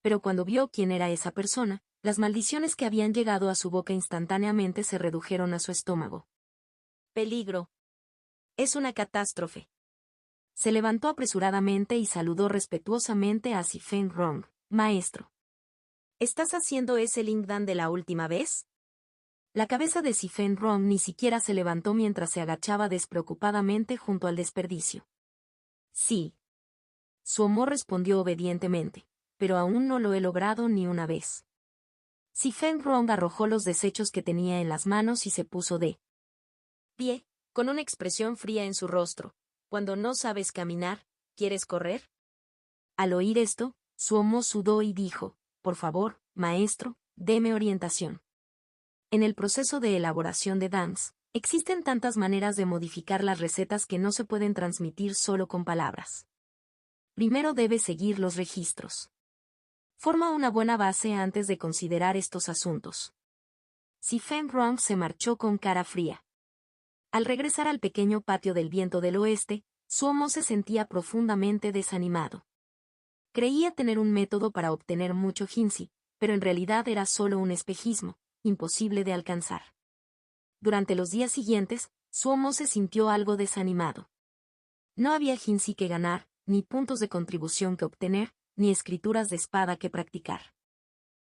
Pero cuando vio quién era esa persona, las maldiciones que habían llegado a su boca instantáneamente se redujeron a su estómago. Peligro. Es una catástrofe. Se levantó apresuradamente y saludó respetuosamente a Si-Fen-Rong. Maestro. ¿Estás haciendo ese Lingdan de la última vez? La cabeza de Si-Fen-Rong ni siquiera se levantó mientras se agachaba despreocupadamente junto al desperdicio. Sí. Suomo respondió obedientemente. Pero aún no lo he logrado ni una vez. Si-Fen-Rong arrojó los desechos que tenía en las manos y se puso de pie, con una expresión fría en su rostro. Cuando no sabes caminar, ¿quieres correr? Al oír esto, Suomo sudó y dijo, por favor, maestro, deme orientación. En el proceso de elaboración de dance, existen tantas maneras de modificar las recetas que no se pueden transmitir solo con palabras. Primero debes seguir los registros. Forma una buena base antes de considerar estos asuntos. Si-Fen-Rong se marchó con cara fría. Al regresar al pequeño patio del viento del oeste, Suomo se sentía profundamente desanimado. Creía tener un método para obtener mucho Jinsi, pero en realidad era solo un espejismo, imposible de alcanzar. Durante los días siguientes, Suomo se sintió algo desanimado. No había Jinsi que ganar, ni puntos de contribución que obtener, ni escrituras de espada que practicar.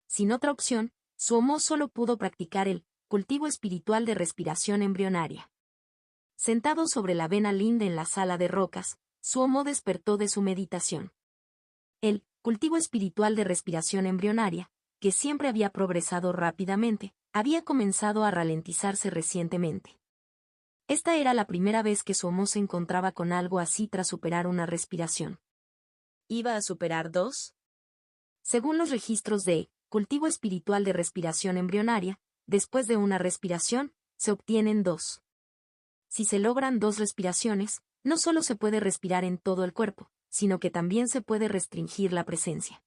Sin otra opción, Suomo solo pudo practicar el cultivo espiritual de respiración embrionaria. Sentado sobre la vena linda en la sala de rocas, Suomo despertó de su meditación. El cultivo espiritual de respiración embrionaria, que siempre había progresado rápidamente, había comenzado a ralentizarse recientemente. Esta era la primera vez que Suomo se encontraba con algo así tras superar una respiración. ¿Iba a superar 2? Según los registros de cultivo espiritual de respiración embrionaria, después de una respiración, se obtienen 2. Si se logran 2 respiraciones, no solo se puede respirar en todo el cuerpo, sino que también se puede restringir la presencia.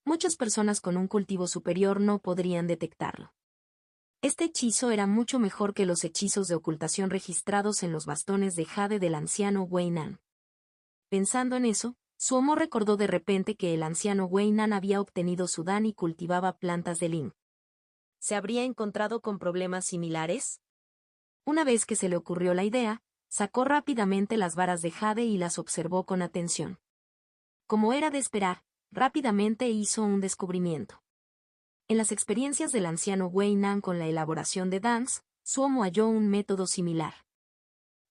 Muchas personas con un cultivo superior no podrían detectarlo. Este hechizo era mucho mejor que los hechizos de ocultación registrados en los bastones de jade del anciano Wei Nan. Pensando en eso, Suomo recordó de repente que el anciano Wei Nan había obtenido su dan y cultivaba plantas de Ling. ¿Se habría encontrado con problemas similares? Una vez que se le ocurrió la idea, sacó rápidamente las varas de jade y las observó con atención. Como era de esperar, rápidamente hizo un descubrimiento. En las experiencias del anciano Wei Nan con la elaboración de dans, Suomo halló un método similar.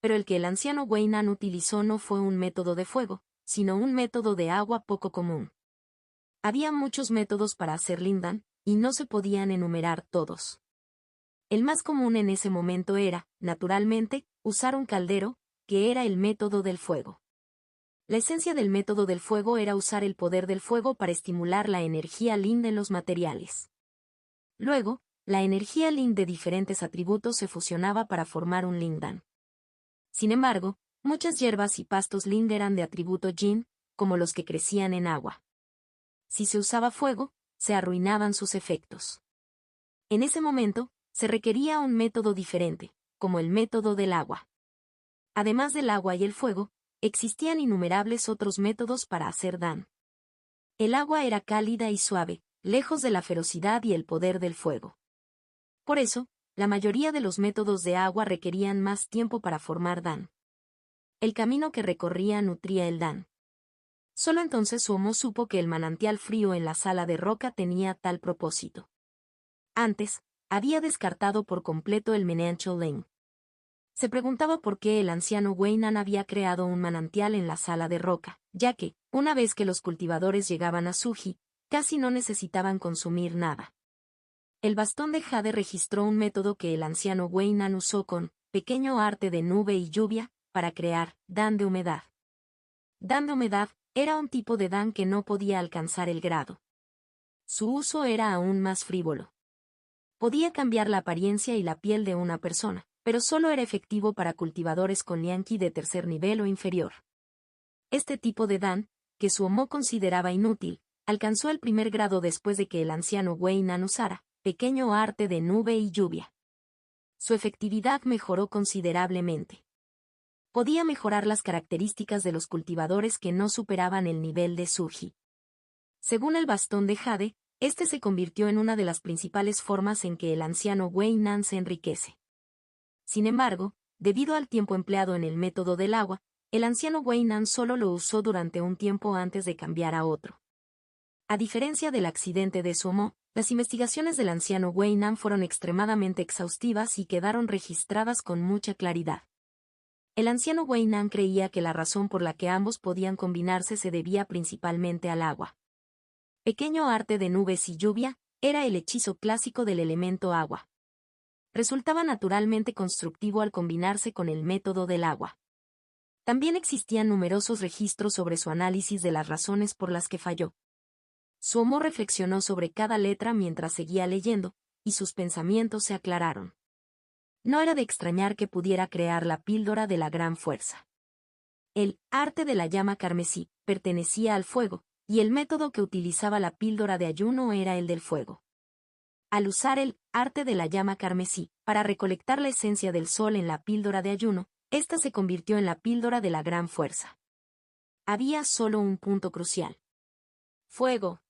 Pero el que el anciano Wei Nan utilizó no fue un método de fuego, sino un método de agua poco común. Había muchos métodos para hacer lindan, y no se podían enumerar todos. El más común en ese momento era, naturalmente, usar un caldero, que era el método del fuego. La esencia del método del fuego era usar el poder del fuego para estimular la energía Lin en los materiales. Luego, la energía Lin de diferentes atributos se fusionaba para formar un Lingdan. Sin embargo, muchas hierbas y pastos Ling eran de atributo Yin, como los que crecían en agua. Si se usaba fuego, se arruinaban sus efectos. En ese momento, se requería un método diferente, como el método del agua. Además del agua y el fuego, existían innumerables otros métodos para hacer Dan. El agua era cálida y suave, lejos de la ferocidad y el poder del fuego. Por eso, la mayoría de los métodos de agua requerían más tiempo para formar Dan. El camino que recorría nutría el Dan. Solo entonces Suomo supo que el manantial frío en la sala de roca tenía tal propósito. Antes, había descartado por completo el Menanchal Lane. Se preguntaba por qué el anciano Weinan había creado un manantial en la sala de roca, ya que, una vez que los cultivadores llegaban a Suji, casi no necesitaban consumir nada. El bastón de jade registró un método que el anciano Weinan usó con pequeño arte de nube y lluvia para crear Dan de humedad. Dan de humedad era un tipo de Dan que no podía alcanzar el grado. Su uso era aún más frívolo. Podía cambiar la apariencia y la piel de una persona, pero solo era efectivo para cultivadores con lianqui de tercer nivel o inferior. Este tipo de Dan, que Suomo consideraba inútil, alcanzó el primer grado después de que el anciano Weinan usara pequeño arte de nube y lluvia. Su efectividad mejoró considerablemente. Podía mejorar las características de los cultivadores que no superaban el nivel de Suji. Según el bastón de jade, este se convirtió en una de las principales formas en que el anciano Weinan se enriquece. Sin embargo, debido al tiempo empleado en el método del agua, el anciano Weinan solo lo usó durante un tiempo antes de cambiar a otro. A diferencia del accidente de Suomo, las investigaciones del anciano Weinan fueron extremadamente exhaustivas y quedaron registradas con mucha claridad. El anciano Weinan creía que la razón por la que ambos podían combinarse se debía principalmente al agua. Pequeño arte de nubes y lluvia era el hechizo clásico del elemento agua. Resultaba naturalmente constructivo al combinarse con el método del agua. También existían numerosos registros sobre su análisis de las razones por las que falló. Suomo reflexionó sobre cada letra mientras seguía leyendo, y sus pensamientos se aclararon. No era de extrañar que pudiera crear la píldora de la gran fuerza. El arte de la llama carmesí pertenecía al fuego, y el método que utilizaba la píldora de ayuno era el del fuego. Al usar el arte de la llama carmesí para recolectar la esencia del sol en la píldora de ayuno, ésta se convirtió en la píldora de la gran fuerza. Había solo un punto crucial. Fuego.